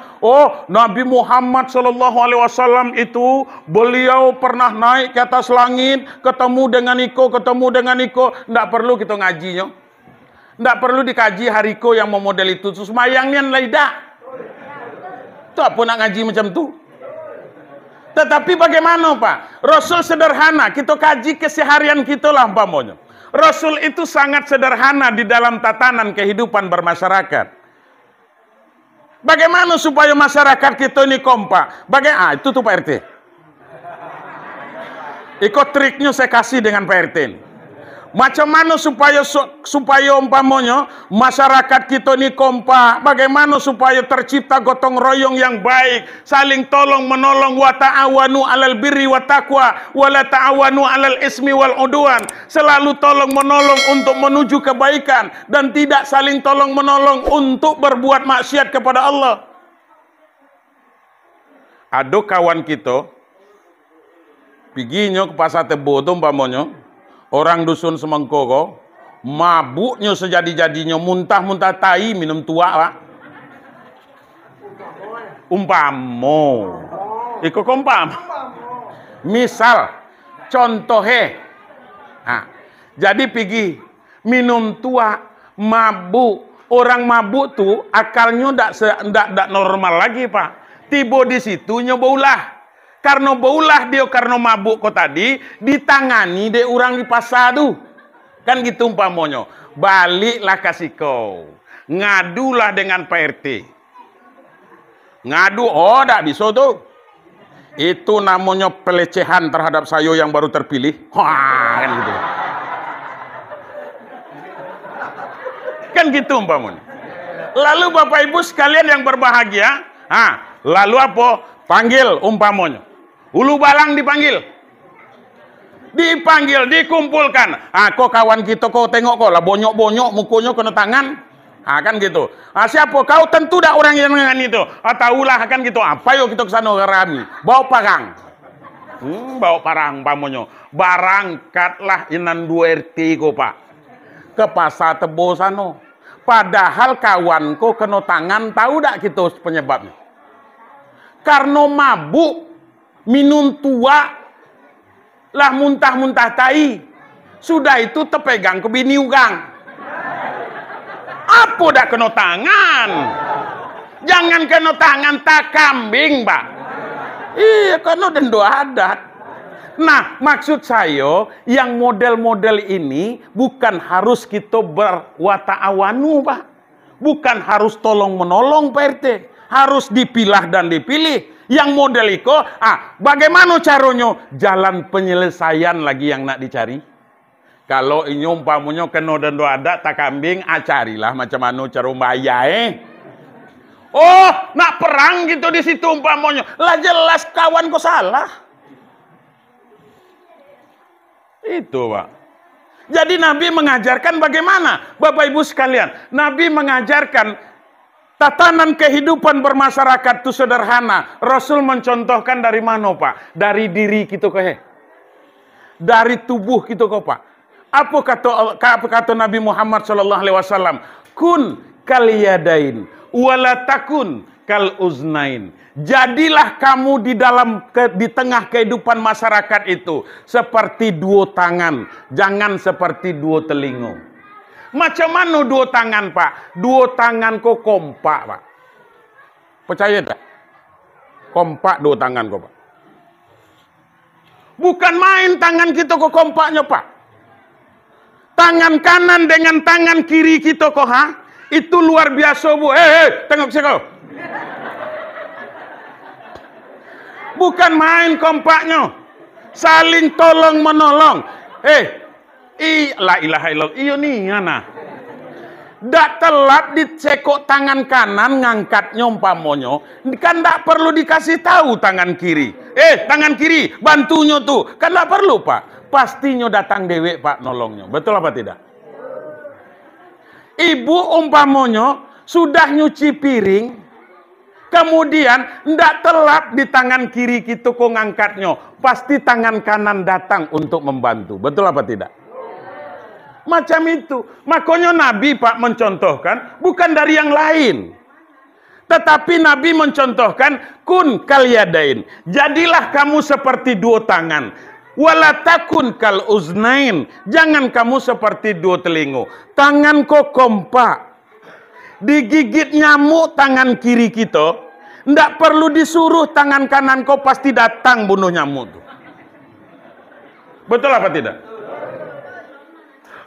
Nabi Muhammad SAW itu beliau pernah naik ke atas langit, ketemu dengan Iko. Tidak perlu kita ngajinya. Tidak perlu dikaji hariko yang mau model itu. Semayangnya tidak. Itu apa nak ngaji macam tu? Tetapi bagaimana, Pak? Rasul sederhana, kita kaji keseharian kita lah umpamanya. Rasul itu sangat sederhana di dalam tatanan kehidupan bermasyarakat. Bagaimana supaya masyarakat kita ini kompak? Itu tuh Pak RT. Ikut triknya saya kasih dengan Pak RT. Macam mana supaya umpamanya masyarakat kita ini kompak? Bagaimana supaya tercipta gotong royong yang baik, saling tolong menolong, wa ta'awanu 'alal birri wa taqwa wa la ta'awanu 'alal ismi wal udwan. Selalu tolong menolong untuk menuju kebaikan dan tidak saling tolong menolong untuk berbuat maksiat kepada Allah. Ada kawan kita piginya ke pasar Tebo tu umpamanya, orang dusun Semengkoro, mabuknya sejadi-jadinya, muntah-muntah tai minum tua, Pak. Umpamo. Iko kompam. Misal, contohnya. Jadi pergi minum tua, mabuk. Orang mabuk tuh akalnya ndak normal lagi, Pak. Tiba di situnya baulah. Karena baulah dia karena mabuk kok tadi ditangani deh orang di pasar tuh. Kan gitu umpamanya. Baliklah kasih kau. ngadulah dengan Pak RT. Ngadu, oh tak bisa tuh. Itu namanya pelecehan terhadap saya yang baru terpilih. Wah, kan gitu. Kan gitu umpamanya. Lalu Bapak Ibu sekalian yang berbahagia, lalu apa? Panggil umpamanya. Ulu balang dipanggil. Dipanggil, dikumpulkan. Kok kawan kita kok tengok kok lah bonyok-bonyok mukunya kena tangan. Kan gitu. Siapa kau? Tentu dah orang yang dengan itu. Tahulah kan gitu. Apa yuk kita kesana rami. Bawa parang. Bawa parang pamonyo. Barangkatlah inan 2 RT ko Pak. Ke pasar Tebo sana. Padahal kawanku kena tangan, tahu dak kita penyebabnya? Karena mabuk, minum tua, lah muntah-muntah tai. Sudah itu terpegang ke bini ugang. Apa dah kena tangan? Jangan kena tangan tak kambing, Pak. Iya, kena dendo adat. Nah, maksud saya, yang model-model ini bukan harus kita berwata'awanu, Pak. Bukan harus tolong-menolong, Pak RT. Harus dipilah dan dipilih. Yang model itu, bagaimana caranya? Jalan penyelesaian lagi yang nak dicari. Kalau ini umpamanya kena dendo adat tak kambing, carilah macam mana cara bayar. Oh, nak perang gitu di situ umpamanya. Lah jelas kawan kok salah. Itu, Pak. Jadi Nabi mengajarkan bagaimana? Bapak Ibu sekalian, Nabi mengajarkan tatanan kehidupan bermasyarakat itu sederhana. Rasul mencontohkan dari mana, Pak? Dari diri kita kok, dari tubuh kita kok, Pak. Apa kata Nabi Muhammad SAW? Kun kaliyadain wala takun kal uznain. Jadilah kamu di tengah kehidupan masyarakat itu seperti 2 tangan, jangan seperti 2 telinga. Macam mana 2 tangan, Pak? 2 tangan kok kompak, Pak. Percaya tak? Kompak 2 tangan kok, Pak. Bukan main tangan kita kok kompaknya, Pak. Tangan kanan dengan tangan kiri kita kok, itu luar biasa, Bu. Tengok saya kau. Bukan main kompaknya. Saling tolong menolong. La ilaha illallah. Iyo nih, ana. Dak telat dicekok tangan kanan ngangkatnya umpamonyo. Kan dak perlu dikasih tahu tangan kiri. Tangan kiri, bantunya tuh. Kan dak perlu, Pak. Pastinya datang dewek, Pak, nolongnya. Betul apa tidak? Ibu umpamonyo sudah nyuci piring. Kemudian ndak telat di tangan kiri kita kok ngangkatnya. Pasti tangan kanan datang untuk membantu. Betul apa tidak? Macam itu. Makanya Nabi, Pak, mencontohkan bukan dari yang lain. Tetapi Nabi mencontohkan kun kalyadain. Jadilah kamu seperti 2 tangan. Wala takun kal uznain. Jangan kamu seperti 2 telinga. Tangan kok kompak. Digigit nyamuk tangan kiri kita, ndak perlu disuruh tangan kanan kau pasti datang bunuh nyamuk tuh. Betul apa tidak?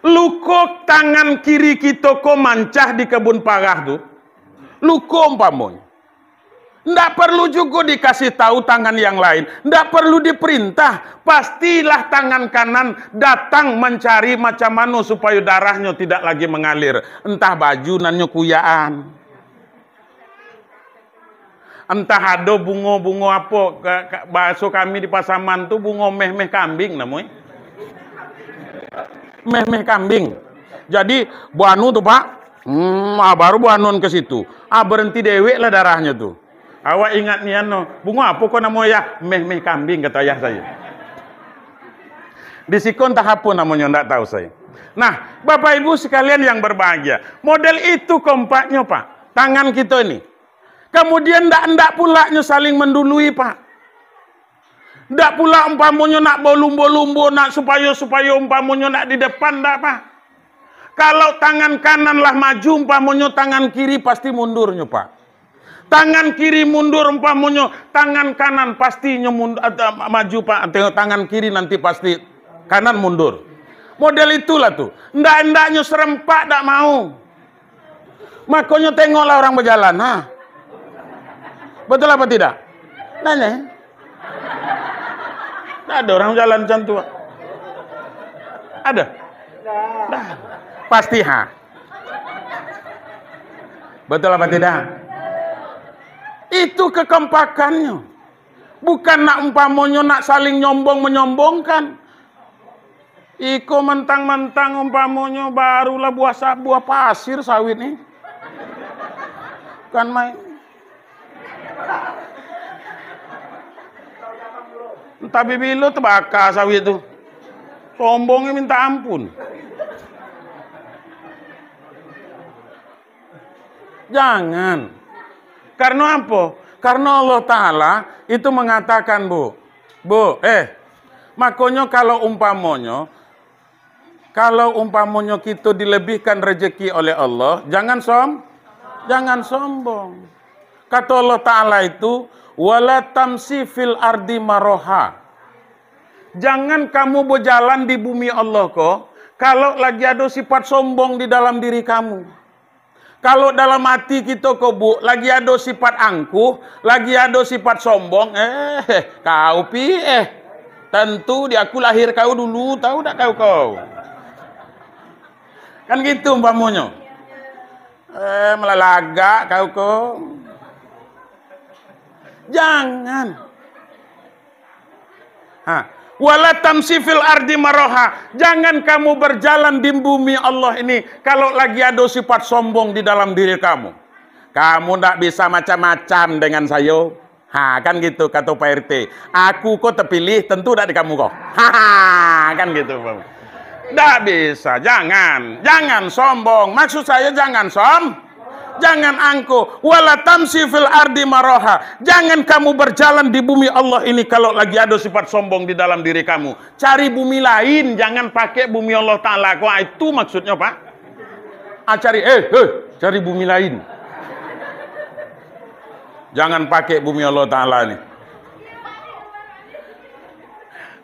Luko tangan kiri kita kok mancah di kebun parah tuh. Luko umpamanya. Ndak perlu juga dikasih tahu tangan yang lain. Ndak perlu diperintah. Pastilah tangan kanan datang mencari macam mana supaya darahnya tidak lagi mengalir. Entah baju nanyo kuyaan. Entah ada bunga-bunga apa. Bahasa kami di Pasaman tuh bunga meh-meh kambing namanya. Meh-meh kambing. Jadi buanu tuh, Pak. Baru buanuan ke situ. Berhenti dewek lah darahnya tuh. Awak ingat nih bunga apa kok namanya ya? Meh-meh kambing kata ayah saya. Di sikon tak apa namanya enggak tahu saya. Nah, Bapak Ibu sekalian yang berbahagia, model itu kompaknya, Pak. Tangan kita ini. Kemudian ndak pulaknya saling mendului, Pak. Ndak pula umpamanya nak bolumbo-lumbo nak supaya umpamanya nak di depan ndak, Pak. Kalau tangan kanan lah maju umpamanya tangan kiri pasti mundurnya, Pak. Tangan kiri mundur umpamanya, tangan kanan pastinya maju, Pak. Tangan kiri nanti pasti kanan mundur. Model itulah tuh. Ndak-ndaknya serempak ndak mau. Makanya tengoklah orang berjalan. Ha? Betul apa tidak? Nanya. Tidak ada orang jalan macam tu. Ada? Nah, pasti ha. Betul apa tidak? Itu kekompakannya. Bukan nak umpamonyo nak saling nyombong-menyombongkan. Iko mentang-mentang umpamonyo barulah buah pasir sawit nih. Kan main. Tapi bilo terbakar sawit itu. Sombongnya minta ampun. Jangan. Karena apa? Karena Allah Ta'ala itu mengatakan, makanya kalau umpamonyo kita dilebihkan rezeki oleh Allah, jangan sombong. Kata Allah Ta'ala itu, wala tamsi fil ardi maroha. Jangan kamu berjalan di bumi Allah kok, kalau lagi ada sifat sombong di dalam diri kamu. Kalau dalam hati kita kok lagi ada sifat angkuh, lagi ada sifat sombong, tentu di aku lahir kau dulu, tahu tak kau? Kan gitu umpamanya. Melalagak kau. Jangan. Wala tamsi fil ardi maroha. Jangan kamu berjalan di bumi Allah ini kalau lagi ada sifat sombong di dalam diri kamu. Kamu tidak bisa macam-macam dengan saya. Kan gitu kata Pak RT. Aku kok terpilih, tentu tidak di kamu kok. Kan gitu. Tidak bisa, jangan sombong. Maksud saya jangan jangan angkuh. Wala tamsi fil ardi maroha. Jangan kamu berjalan di bumi Allah ini kalau lagi ada sifat sombong di dalam diri kamu. Cari bumi lain, jangan pakai bumi Allah Ta'ala. Wah, itu maksudnya Pak. Cari bumi lain. Jangan pakai bumi Allah Ta'ala ini.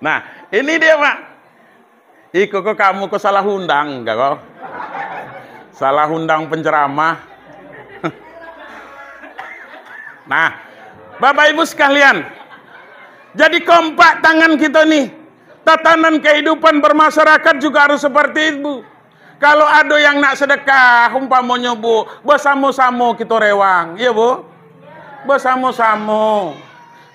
Nah, ini dia Pak. Iko kok kamu kok salah undang, enggak kok? Salah undang penceramah. Nah, Bapak Ibu sekalian, jadi kompak tangan kita nih. Tatanan kehidupan bermasyarakat juga harus seperti itu. Kalau ada yang nak sedekah, umpamanya Bu, bersama-sama kita rewang, iya Bu? Bersama-sama.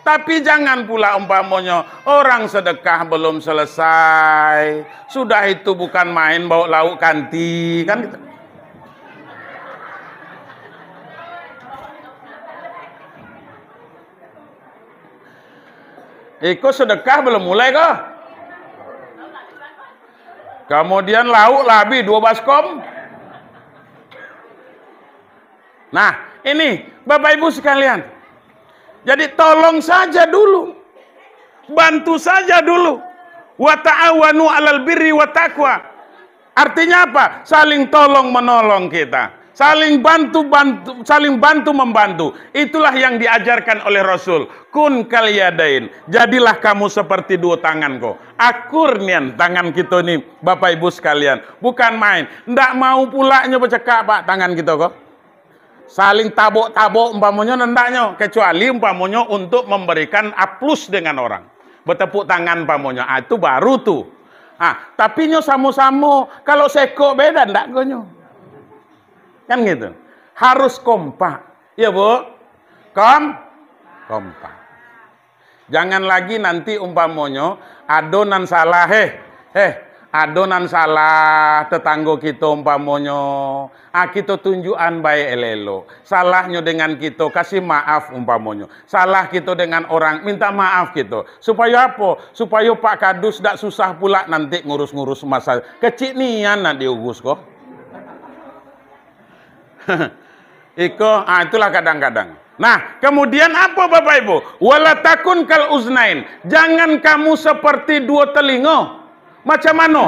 Tapi jangan pula umpamanya orang sedekah belum selesai, sudah itu bukan main bawa lauk kanti, kan gitu. Iko sedekah belum mulai kok. Kemudian lauk labi 2 baskom. Nah, ini Bapak Ibu sekalian. Jadi tolong saja dulu. Bantu saja dulu. Wa ta'awanu 'alal birri wa taqwa. Artinya apa? Saling tolong menolong kita. Saling bantu membantu. Itulah yang diajarkan oleh Rasul. Kun kalyadain. Jadilah kamu seperti 2 tangan kok. Akur nian tangan kita nih, Bapak Ibu sekalian. Bukan main. Ndak mau pula bercekak Pak tangan kita kok. Saling tabok-tabok umpamanya nendaknya. Kecuali umpamanya untuk memberikan aplus dengan orang. Bertepuk tangan umpamanya. Itu baru tuh. Tapi nyo sama-sama. Kalau sekok beda ndak gonyo. Kan gitu. Harus kompak. Ya Bu? Kompak. Jangan lagi nanti umpamanya adonan salah adonan salah tetangga kita umpamanya. Kita tunjukan baik elelo. Salahnya dengan kita kasih maaf umpamanya. Salah kita dengan orang minta maaf gitu. Supaya apa? Supaya Pak Kadus tidak susah pula nanti ngurus-ngurus masalah. Kecil nian nak diurus kok. Itulah kadang-kadang. Nah, kemudian apa Bapak Ibu? Wala takun kal uznain. Jangan kamu seperti 2 telinga. Macam mana?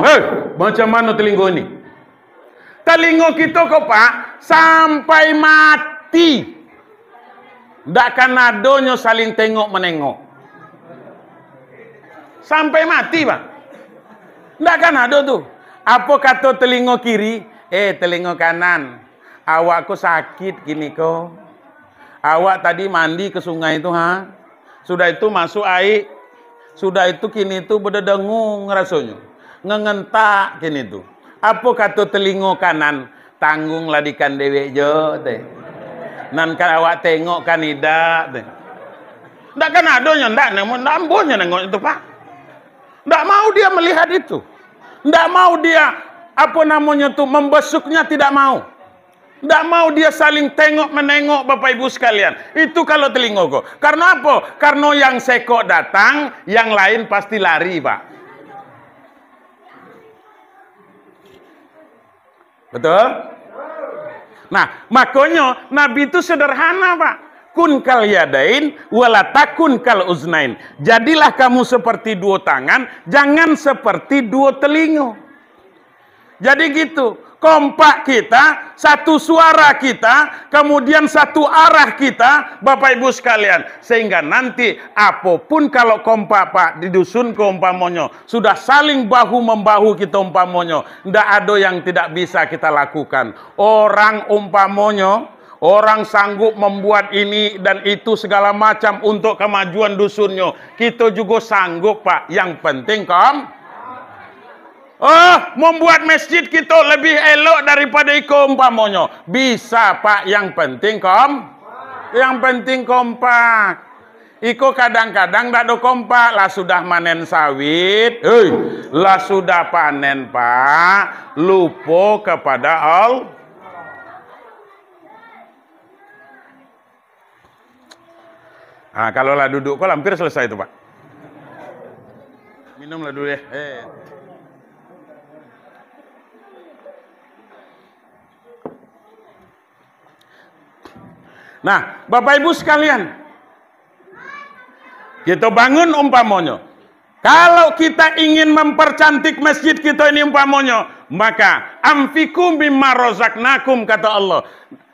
Macam mana telinga ini? Telinga kita kok Pak sampai mati. Ndak kan adonyo saling tengok menengok. Sampai mati Pak. Ndak kan ada tuh. Apa kata telinga kiri? Telinga kanan. awakku sakit gini kok. Awak tadi mandi ke sungai itu, ha? Sudah itu masuk air. Sudah itu kini itu berdedengung rasanya. Ngengentak kini itu. Apa kata telingo kanan? Tanggung ladikan dewek jo teh. Nan kan awak tengok kan idak teh. Ndak kan adonya ndak ambonya nengok itu, Pak. Ndak mau dia melihat itu. Ndak mau dia apa namanya tuh membesuknya, tidak mau. Ndak mau dia saling tengok menengok, Bapak Ibu sekalian. Itu kalau telingoku. Karena apa? Karena yang sekok datang, yang lain pasti lari, Pak. Betul? Nah, makanya Nabi itu sederhana, Pak. Kun kal yadain wala takun kal uznain. Jadilah kamu seperti dua tangan, jangan seperti dua telinga. Jadi gitu, kompak kita, satu suara kita, kemudian satu arah kita, Bapak Ibu sekalian. Sehingga nanti apapun kalau kompak, Pak, di dusun umpamanya sudah saling bahu-membahu kita umpamanya, ndak ada yang tidak bisa kita lakukan. Orang umpamanya, orang sanggup membuat ini dan itu segala macam untuk kemajuan dusunnya. Kita juga sanggup, Pak. Yang penting membuat masjid kita lebih elok daripada iko umpamanya. Bisa, Pak. Yang penting yang penting kompak. Iko kadang-kadang ndak ada kompak. Lah sudah manen sawit, lah sudah panen, Pak. Lupa kepada Allah. Nah, kalau lah duduk kok hampir selesai itu, Pak. Minumlah dulu ya. Nah, Bapak Ibu sekalian, kita bangun umpamanya. Kalau kita ingin mempercantik masjid kita ini umpamanya, maka amfiku mimma razaqnakum, kata Allah.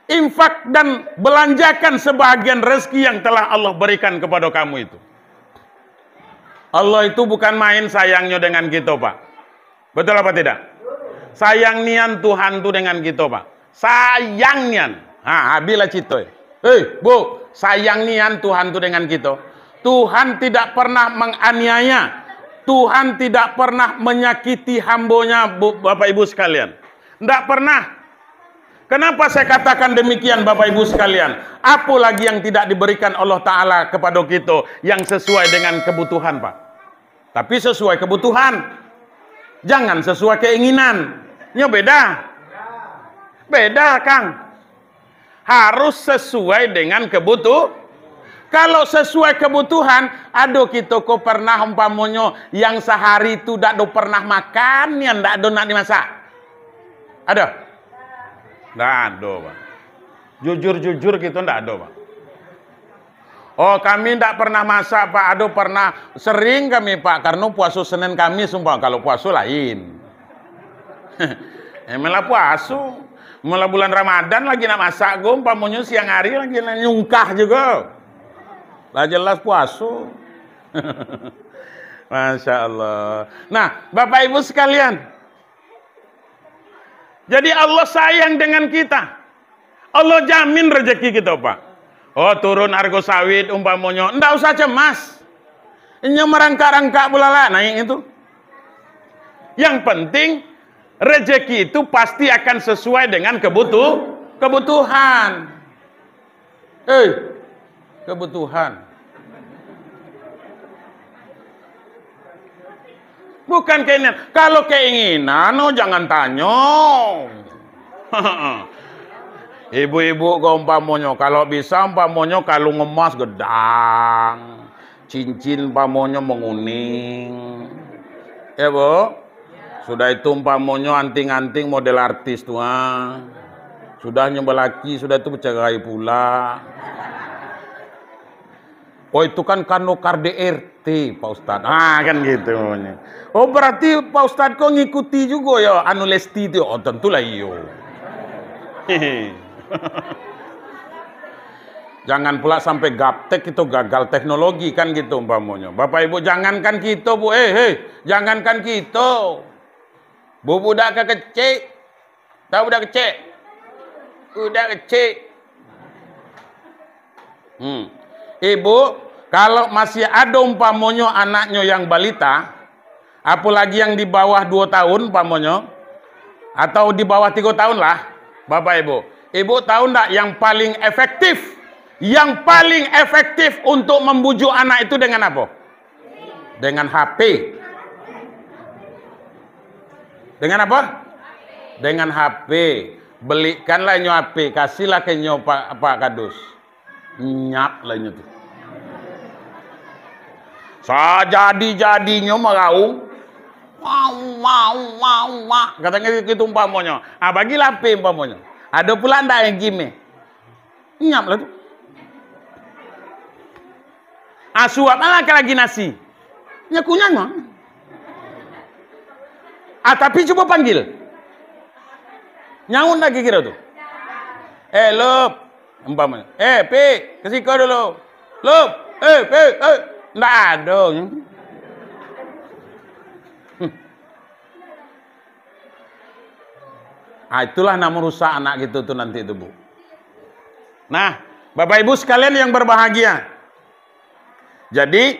Infak dan belanjakan sebagian rezeki yang telah Allah berikan kepada kamu itu. Allah itu bukan main sayangnya dengan kita, Pak. Betul apa tidak? Sayang nian Tuhan itu dengan kita, Pak. Sayang nian. Bila cito. Bu, sayang nian Tuhan itu dengan kita. Tuhan tidak pernah menganiaya. Tuhan tidak pernah menyakiti hambanya, Bapak Ibu sekalian. Tidak pernah. Kenapa saya katakan demikian, Bapak Ibu sekalian? Apa lagi yang tidak diberikan Allah Ta'ala kepada kita yang sesuai dengan kebutuhan, Pak? Tapi sesuai kebutuhan. Jangan sesuai keinginan. Ini beda. Beda, Kang. Harus sesuai dengan kebutuhan. Kalau sesuai kebutuhan, aduh kita kok pernah umpamanya yang sehari itu tidak pernah makan, yang tidak ada nak dimasak. Ada? Tidak ada, Pak. Jujur-jujur kita tidak ada, Pak. Oh, kami tidak pernah masak, Pak. Aduh, pernah. Sering kami, Pak. Karena puasa Senin kami, sumpah. Kalau puasa lain. Malah puasa. Malah bulan Ramadan lagi nak masak, gue umpamanya siang hari lagi nak nyungkah juga. Lah jelas puasa. Masya Allah. Nah, Bapak Ibu sekalian. Jadi Allah sayang dengan kita. Allah jamin rezeki kita, Pak. Oh, turun harga sawit umpamanya, enggak usah cemas. Ini merangkak-rangkak bulala naik itu. Yang penting rezeki itu pasti akan sesuai dengan kebutuhan. Kebutuhan. Bukan keinginan. Kalau keinginan, jangan tanya. Ibu-ibu umpamanya, kalau bisa umpamanya kalau ngemas gedang, cincin umpamanya menguning. Ya, Bu? Sudah itu umpamanya anting-anting model artis tuh. Sudah nyembelaki, sudah itu bercerai pula. Oh, itu kan kanokar DRT, Pak Ustadz. Kan gitu. Oh, berarti Pak Ustadz kok ngikuti juga ya anu Lesti itu. Oh, tentulah iyo. Jangan pula sampai gaptek itu gagal teknologi kan gitu umpamanya. Bapak Ibu jangankan kita, Bu. Jangankan kita. Bu budak kecil. Tahu budak kecil? Udah kecil. Ibu, kalau masih ada umpamonyo anaknya yang balita, apalagi yang di bawah 2 tahun umpamonyo, atau di bawah 3 tahun lah, Bapak Ibu. Ibu tahu enggak yang paling efektif? Yang paling efektif untuk membujuk anak itu dengan apa? Dengan HP. Dengan apa? Dengan HP. Belikanlah nyo HP, kasihlah ke nyo Pak Kadus. Nyap lah nyo tuh. Jadi-jadinya meraung. Wow. Katanya gitu umpamanya. Bagilah HP umpamanya. Ada pula ndak yang gime. Nyap lah tuh. Suap lah lagi nasi. Nyakunya mah. Tapi coba panggil. Nyaun lagi kira tuh. Lup. Umpamanya. Pi, kasih kau dulu. Lup. Pi, ndak ada. Itulah nama rusak anak gitu tuh nanti itu, Bu. Nah, Bapak Ibu sekalian yang berbahagia. Jadi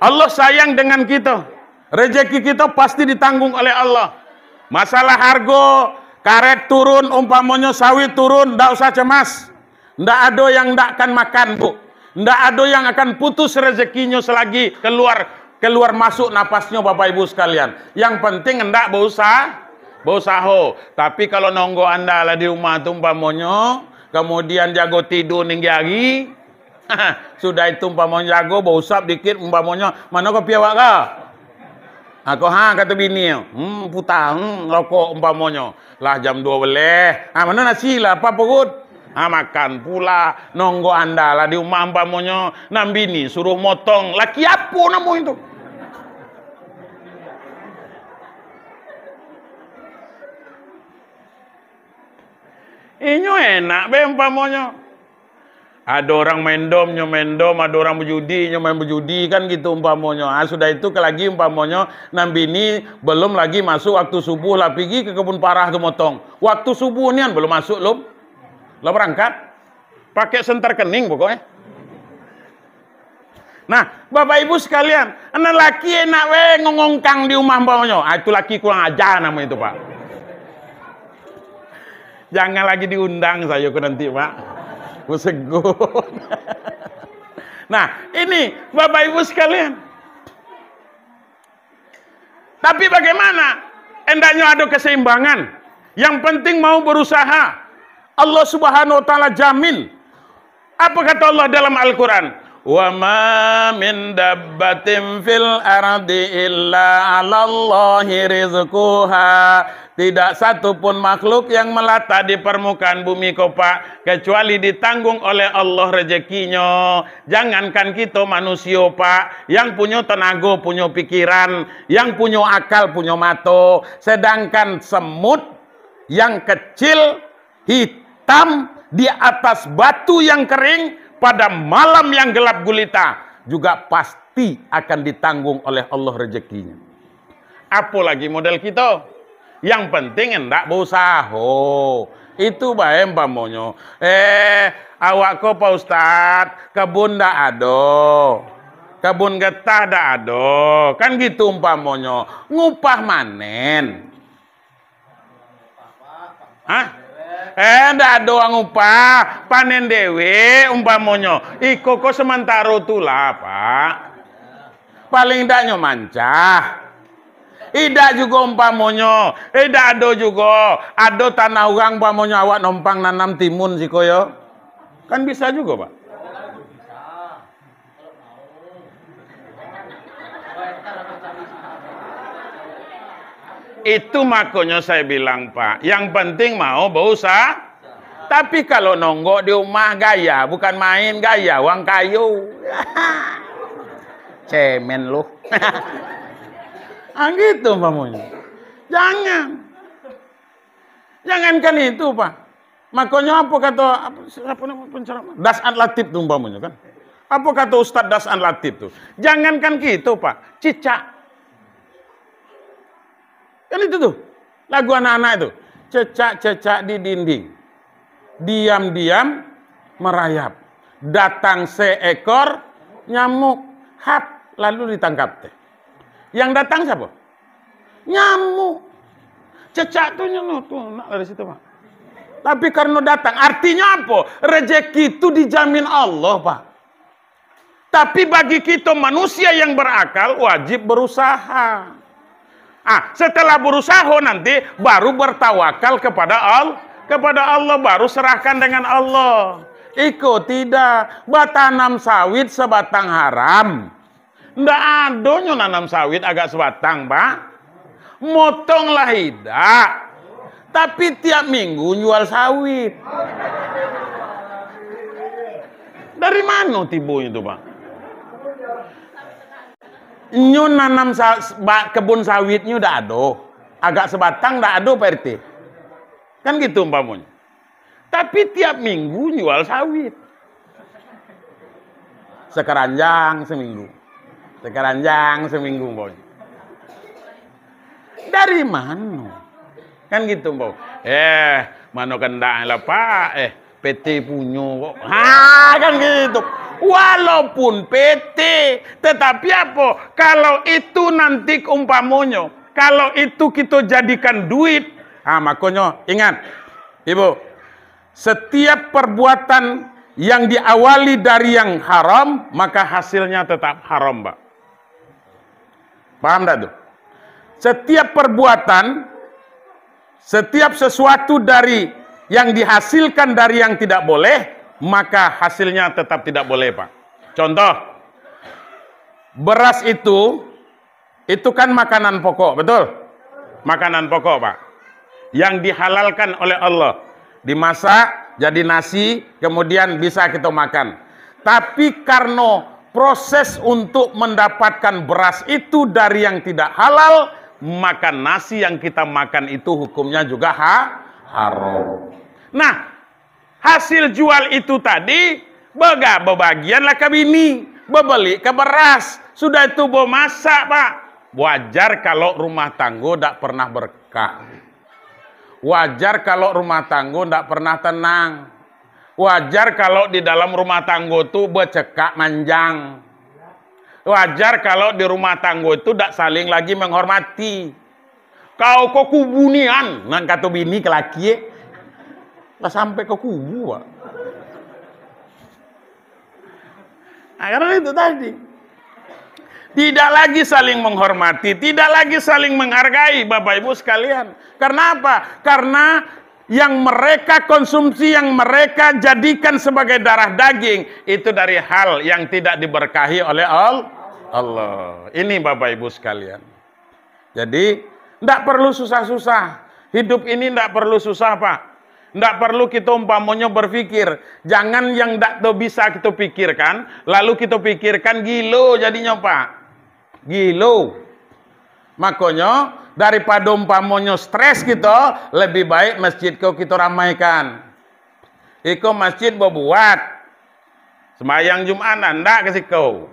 Allah sayang dengan kita. Rezeki kita pasti ditanggung oleh Allah. Masalah harga karet turun, umpamanya sawit turun, ndak usah cemas. Ndak ada yang ndak akan makan, Bu. Ndak ada yang akan putus rezekinya selagi keluar masuk napasnya, Bapak Ibu sekalian. Yang penting ndak berusaha. Tapi kalau nonggo Anda lah di rumah tuh umpamanya, kemudian jago tidur ning hari, sudah itu umpamanya jago, usap dikit umpamanya, mana kopi awak kah? Aku kata bini, putar, rokok umpamanya. Lah jam 12. Mana nasi lah, apa perut? Makan pula. Nonggo Anda lah di rumah umpamanya. Nam bini suruh motong. Laki apa namanya itu? Ini enak be umpamanya. Ada orang main dom, ada orang berjudi, main berjudi kan gitu umpamanya. Sudah itu lagi umpamanya nambini belum lagi masuk waktu subuh lah pergi ke kebun parah tu motong. Waktu subuh ni belum masuk lo berangkat. Pakai sentar kening pokoknya. Nah, Bapak Ibu sekalian, anak laki enak ngongongkang di rumah umpamanya. Itu laki kurang ajar namanya itu, Pak. Jangan lagi diundang saya ke nanti, Pak. Segut. Nah, ini Bapak Ibu sekalian. Tapi bagaimana? Hendaknya ada keseimbangan. Yang penting mau berusaha. Allah Subhanahu wa taala jamin. Apa kata Allah dalam Al-Qur'an? Wa ma min dabbatin fil ardi illa 'alallahi rizquha. Tidak satu pun makhluk yang melata di permukaan bumi Pak, kecuali ditanggung oleh Allah rezekinya. Jangankan kita manusia, Pak, yang punya tenaga, punya pikiran, yang punya akal, punya mata. Sedangkan semut yang kecil, hitam, di atas batu yang kering, pada malam yang gelap gulita, juga pasti akan ditanggung oleh Allah rezekinya. Apalagi model kita. Yang penting hendak berusaha. Itu baik umpamanya. Awak ko Pak Ustad, kebun ndak ada. Kebun getah ndak ada. Kan gitu umpamanya. Ngupah manen. Ndak ada orang upah, panen dewe umpamanya. Iko ko sementara tulah, Pak. Paling ndaknya mancah. Tidak juga umpamanya, tidak ada juga. Ada tanah orang umpamanya awak nompang nanam timun sih koyo. Kan bisa juga, Pak. Itu makanya saya bilang, Pak, yang penting mau berusaha. Tapi kalau nonggok di rumah gaya, bukan main gaya, uang kayu. Cemen lu. Gitu umpamanya. Jangankan itu, Pak. Makanya apa kata penceramah? Das'an Latif tuh umpamanya kan. Apa kata Ustadz Das'an Latif tuh? Jangankan gitu, Pak. Cicak. Kan itu tuh. Lagu anak-anak itu. cecak-cecak di dinding. Diam-diam merayap. Datang seekor nyamuk, hap, lalu ditangkap teh. Yang datang siapa? Nyamuk. Cecak tuh nyamuk tuh, dari situ Pak. Tapi karena datang, artinya apa? Rezeki itu dijamin Allah Pak. Tapi bagi kita manusia yang berakal, wajib berusaha. Setelah berusaha nanti baru bertawakal kepada Allah. Kepada Allah baru serahkan dengan Allah. Iko tidak batanam sawit sebatang haram. Ndak ada nanam sawit agak sebatang, Pak. Motonglah tidak. Tapi tiap minggu jual sawit. Dari mana tibunya itu, Pak? Nyu nanam kebun sawitnya udah ada. Agak sebatang udah ada, Pak RT. Kan gitu umpamanya. Tapi tiap minggu jual sawit. Sekeranjang seminggu. Sekeranjang seminggu, Boy. Dari mana? Kan gitu, Boy. Mana kendak lah, Pak. PT punya kok. Kan gitu. Walaupun PT, tetapi apa? Kalau itu nanti umpamanya, kalau itu kita jadikan duit, makanya ingat, Ibu, setiap perbuatan yang diawali dari yang haram, maka hasilnya tetap haram, Pak. Paham tak tuh? Setiap perbuatan, setiap sesuatu dari yang dihasilkan dari yang tidak boleh, maka hasilnya tetap tidak boleh, Pak. Contoh, beras itu kan makanan pokok, betul? Makanan pokok, Pak. Yang dihalalkan oleh Allah, dimasak jadi nasi, kemudian bisa kita makan. Tapi karena proses untuk mendapatkan beras itu dari yang tidak halal, maka nasi yang kita makan itu hukumnya juga haram. Nah, hasil jual itu tadi bebagianlah ke bini, bebeli ke beras, sudah itu masak, Pak. Wajar kalau rumah tangga tidak pernah berkah. Wajar kalau rumah tangga tidak pernah tenang. Wajar kalau di dalam rumah tangga itu bercekak manjang. Wajar kalau di rumah tangga itu tidak saling lagi menghormati. Kau kok kubunian, nan kata bini ke laki, lah sampai ke kubu, Pak. Karena itu tadi. Tidak lagi saling menghormati, tidak lagi saling menghargai, Bapak Ibu sekalian. Karena apa? Karena yang mereka konsumsi, yang mereka jadikan sebagai darah daging, itu dari hal yang tidak diberkahi oleh Allah. Ini Bapak Ibu sekalian. Jadi, tidak perlu susah-susah. Hidup ini tidak perlu susah, Pak. Tidak perlu kita umpamanya berpikir. Jangan yang tidak bisa kita pikirkan, lalu kita pikirkan gilo jadinya, Pak. Gilo. Makanya daripada umpamanya stres kita, lebih baik masjid kita ramaikan. Iko masjid berbuat sembahyang Jumat anda kasih kau.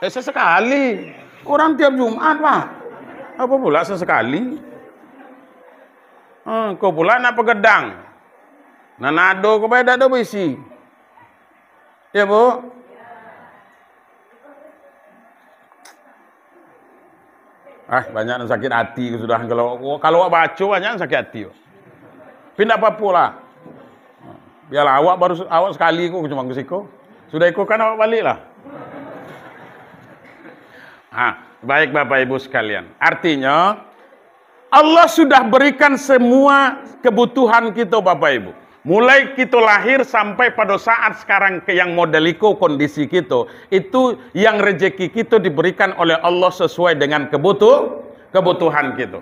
Sesekali. Orang tiap Jumat, Pak. Apa pula sesekali? Kau pula nak pegedang. Nanado kau bayar dah berisi. Ya, Bu? Banyak yang sakit hati sudah. Kalau baca banyak yang sakit hati. Pindah apa pula? Biarlah awak sekali kok cuma ke siku. Sudah ikut kan awak balik lah. Baik Bapak Ibu sekalian. Artinya Allah sudah berikan semua kebutuhan kita, Bapak Ibu. Mulai kita lahir sampai pada saat sekarang yang modeliko kondisi kita, itu yang rezeki kita diberikan oleh Allah sesuai dengan kebutuhan kita.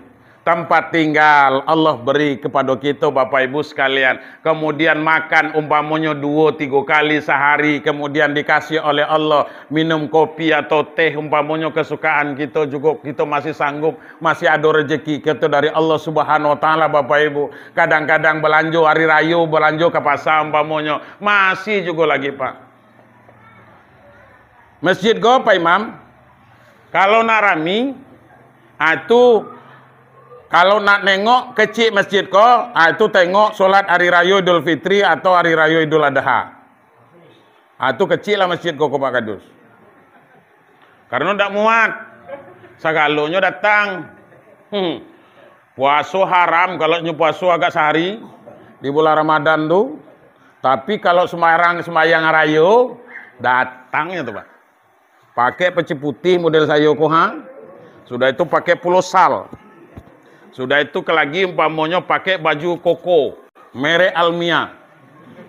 Tempat tinggal Allah beri kepada kita, Bapak Ibu sekalian. Kemudian makan umpamanya 2-3 kali sehari, kemudian dikasih oleh Allah minum kopi atau teh umpamanya kesukaan kita juga, kita masih sanggup, masih ada rezeki kita dari Allah Subhanahu wa taala, Bapak Ibu. Kadang-kadang belanja hari raya, belanja ke pasar umpamanya masih juga lagi, Pak. Masjid go, Pak Imam. Kalau nak rami, itu kalau nak nengok kecil masjid ko, itu tengok solat hari raya Idul Fitri atau hari raya Idul Adha. Itu kecil lah masjid ko Pak Kadus. Karena tidak muat. Sagalonya datang. Puasa haram kalau puasa agak sehari di bulan Ramadan tuh. Tapi kalau sembahyang raya datangnya tuh Pak. Pakai peci putih model saya koha. Sudah itu pakai pulosal. Sudah itu lagi umpamanya pakai baju koko merek Almia.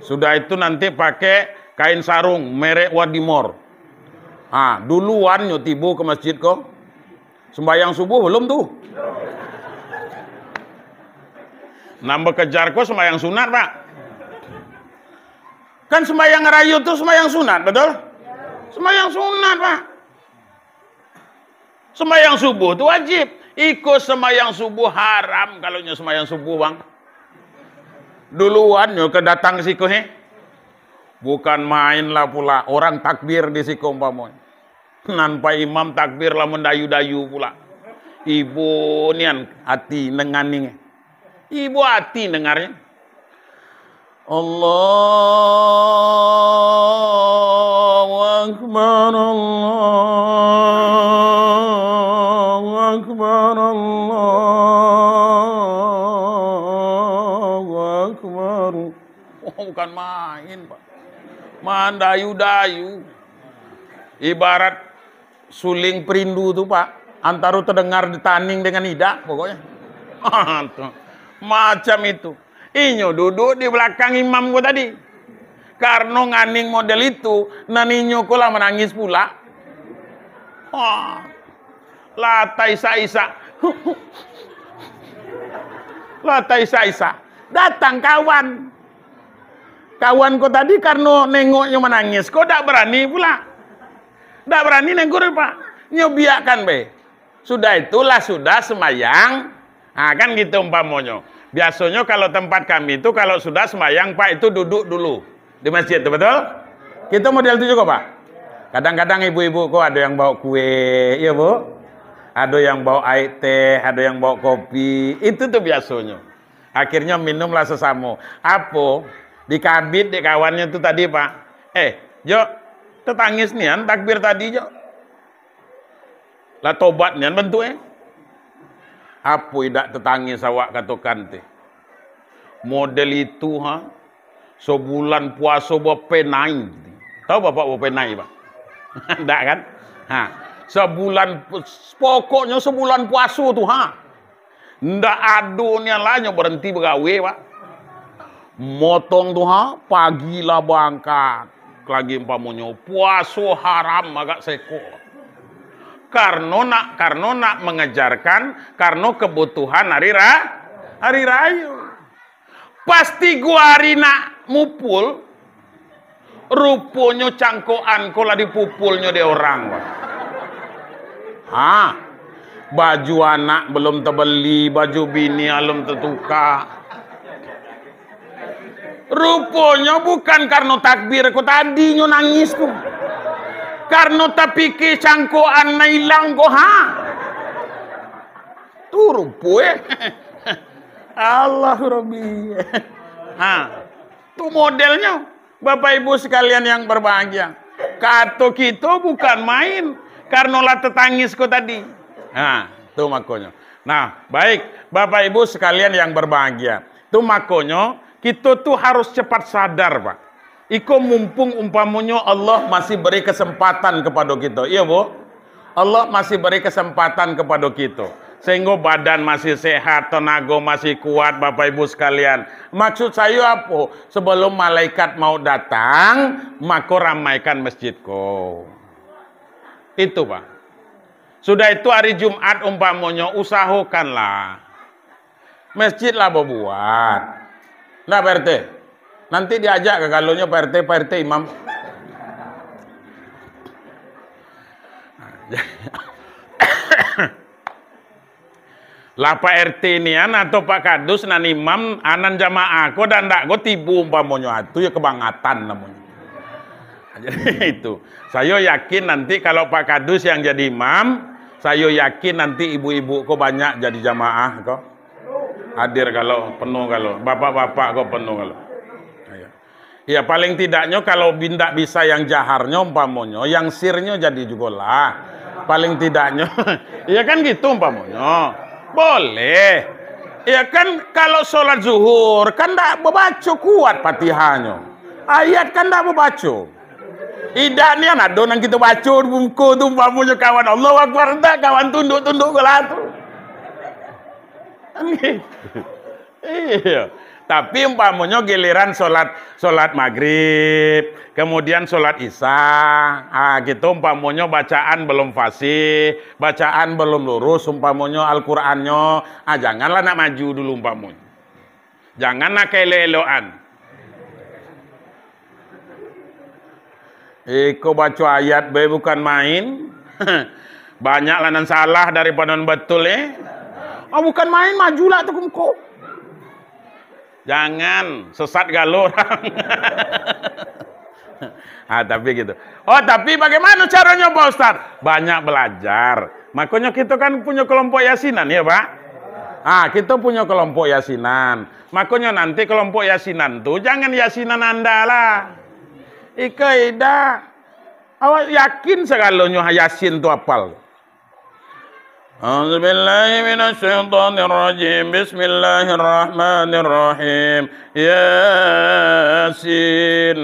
Sudah itu nanti pakai kain sarung merek Wadimor. Duluan nyotibu ke masjid kok. Sembahyang subuh belum tuh. Nambah kejar kok sembahyang sunat, Pak. Kan sembahyang rayu tuh sembahyang sunat, betul? Sembahyang sunat, Pak. Sembahyang subuh itu wajib. Ikut sembahyang subuh haram kalau sembahyang subuh, Bang. Duluan kedatang siko bukan main lah pula orang takbir di siko umpamanya. Nanpa imam takbir lah mendayu-dayu pula. Ibu nian hati nenganing. Ibu hati dengarnya. Allahu Akbar, Allahu Akbar, Allahu Akbar. Bukan main, Pak. Mandayu-dayu. Ibarat suling perindu tuh, Pak. Antara terdengar ditaning dengan idak pokoknya. Macam itu. Inyo duduk di belakang imam gua tadi. Karena nganing model itu, naninyo ko lah menangis pula. Latai isa-isa. Latai isa-isa. Datang kawan. Kawan ko tadi karena nengoknya menangis, kok tak berani pula. Tak berani negur, Pak. Nyobiakan be. Sudah itulah sudah semayang. Kan gitu umpamanya. Biasanya kalau tempat kami itu kalau sudah sembahyang Pak itu duduk dulu di masjid, itu betul? Kita model itu juga Pak. Kadang-kadang ibu-ibu kok ada yang bawa kue, iya Bu? Ada yang bawa air teh, ada yang bawa kopi. Itu tuh biasanya. Akhirnya minumlah sesama. Apa? Dikabit di kawannya tuh tadi Pak. Jo, tetangis nian takbir tadi Jo. Lah tobat nian bentuknya. Apa idak tetangis awak katakan teh. Model itu sebulan puasa berpenai. Tahu Bapak berpenai, Pak? Enggak kan? Sebulan pokoknya sebulan puasa tuh Ndak adunya lainnya berhenti begawe, Pak. Motong tuh pagi lah bangkat. Lagi umpamanya puasa haram agak seko. Karena nak mengejarkan karena kebutuhan hari raya. Pasti gua hari nak mupul rupanya cangkoan kola dipupulnya de orang. Baju anak belum terbeli, baju bini belum tertukar. Rupanya bukan karena takbir ko tadinya nangis tuh. Karena tapi ke cangkoan na ilang ko Turu po Allah Rabbi. Itu modelnya Bapak Ibu sekalian yang berbahagia. Kato kita bukan main karena lah tetangis ko tadi. Itu makanya. Nah, baik Bapak Ibu sekalian yang berbahagia. Itu makanya kita tuh harus cepat sadar, Pak. Iko mumpung umpamanya Allah masih beri kesempatan kepada kita. Iya, Bu? Allah masih beri kesempatan kepada kita. Sehingga badan masih sehat, tenaga masih kuat, Bapak Ibu sekalian. Maksud saya apa? Sebelum malaikat mau datang, maka ramaikan masjidku. Itu, Pak. Sudah itu hari Jumat umpamanya usahakanlah. Masjid lah buat. Nah, Pak RT. Nanti diajak ke galonya Pak RT Imam. Lah Pak RT nian atau Pak Kadus nan imam anan jamaah ko dan ndak go tibu umpamanya itu ya kebangatan namanya. Jadi itu. Saya yakin nanti kalau Pak Kadus yang jadi imam, saya yakin nanti ibu-ibu kok banyak jadi jamaah kok. Hadir kalau penuh, kalau bapak-bapak kok penuh kalau. Ya paling tidaknya kalau bindak bisa yang jaharnya umpamonya, yang sirnya jadi juga lah. Paling tidaknya. Ya kan gitu umpamonya. Boleh. Ya kan kalau sholat zuhur kan tak membaca kuat Fatihahnya. Ayat kan tak membaca. Tidak nih anak donang kita baca buku tu umpamonya kawan Allah Akbar tak kawan tunduk-tunduk ke lah tu. Iya. Tapi umpamanya giliran sholat maghrib, kemudian sholat isya, gitu umpamanya bacaan belum fasih, bacaan belum lurus, umpamanya Al-Qur'annya, janganlah nak maju dulu umpamanya. Jangan nak kele-eloan. Iko baca ayat be bukan main. Banyak lah nan salah daripada nan betul bukan main, majulah tu kumko. Jangan sesat galau orang. Tapi gitu. Tapi bagaimana caranya Pak Ustaz? Banyak belajar. Makanya kita kan punya kelompok yasinan ya Pak. Kita punya kelompok yasinan. Makanya nanti kelompok yasinan tuh jangan yasinan Anda lah. Ida. Awak yakin segalanya yasin tuh apal. A'udzubillahiminasyaitonirrajim. Bismillahirrahmanirrahim. Yasin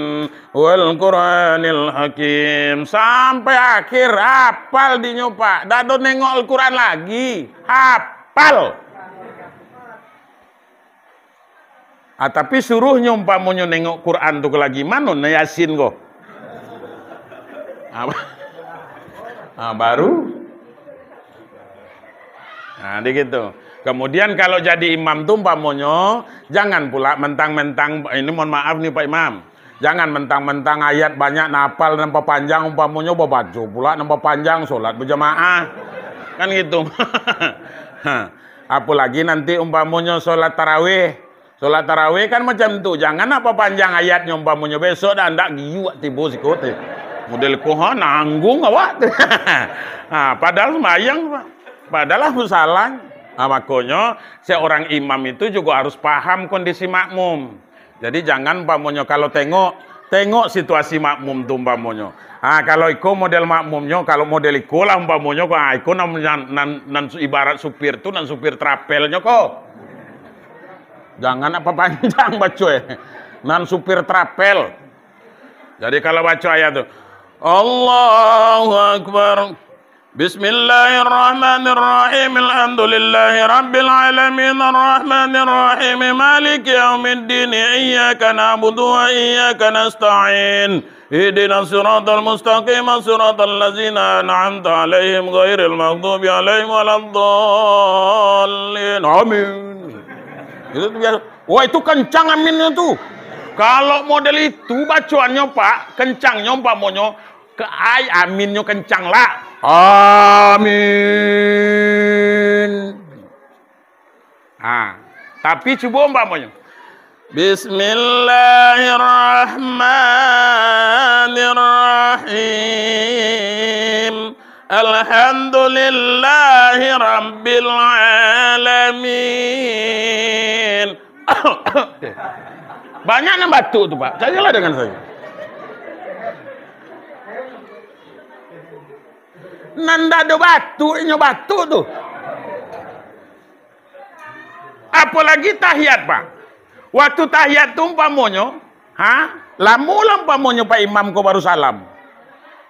wal Qur'anil Hakim. Sampai akhir hafal di nyopa. Dado nengok Al-Qur'an lagi. Hafal. Tapi suruh umpamanya nengok Quran tuh lagi mana Yasin kok. Baru. Gitu. Kemudian kalau jadi imam tuh umpamanya jangan pula mentang-mentang ini mohon maaf nih Pak Imam. Jangan mentang-mentang ayat banyak napal nampak panjang umpamanya baca pula nampak panjang salat berjamaah. Kan gitu. Apalagi nanti umpamanya salat tarawih. Salat tarawih kan macam tuh. Jangan apa panjang ayatnya umpamanya besok dah ndak giu tiba sikut. Model koha nanggung awak. Padahal sembahyang padahal salah. Makanya seorang imam itu juga harus paham kondisi makmum. Jadi jangan umpamanya kalau tengok situasi makmum tuh umpamanya. Kalau iko model makmumnya, kalau model iko lah umpamanya kok iko nan ibarat supir tuh nan supir trapelnya kok. Jangan apa panjang baca nan supir trapel. Jadi kalau baca ayat tuh Allahu Akbar. Bismillahirrahmanirrahim. Alhamdulillahi rabbil alamin arrahmanir rahim maliki yaumiddin iyyaka na'budu wa iyyaka nasta'in ihdinas siratal mustaqim siratal ladzina an'amta 'alaihim ghairil maghdubi 'alaihim waladdallin. Amin. Itu biasa. Itu kencang aminnya tuh. Kalau model itu bacaannya Pak, kencangnya umpamanya aminnya kencang lah. Amin. Tapi coba umpamanya Bismillahirrahmanirrahim. Alhamdulillahi rabbil alamin. Banyak yang batuk tuh Pak. Sajalah dengan saya. Nanda ada batu, ini batu tuh. Apalagi tahiyat Pak. Waktu tahiyat tuh umpamanya, lama umpamanya Pak Imam kau baru salam.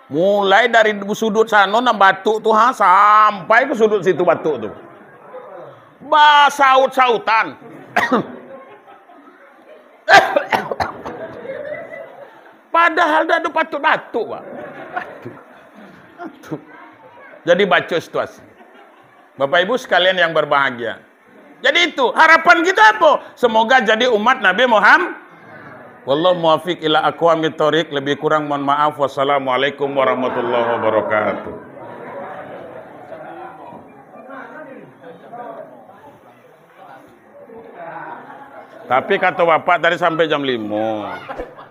Mulai dari sudut sana nang batu tuh sampai ke sudut situ batu tuh. Saut-sautan. Padahal dah ada batu-batu Pak. Batu. Jadi baca situasi. Bapak Ibu sekalian yang berbahagia. Jadi itu harapan kita apa? Semoga jadi umat Nabi Muhammad. Wallahu muwaffiq ila aqwamit thoriq. Lebih kurang mohon maaf. Wassalamualaikum warahmatullahi wabarakatuh. Tapi kata Bapak tadi sampai jam 5.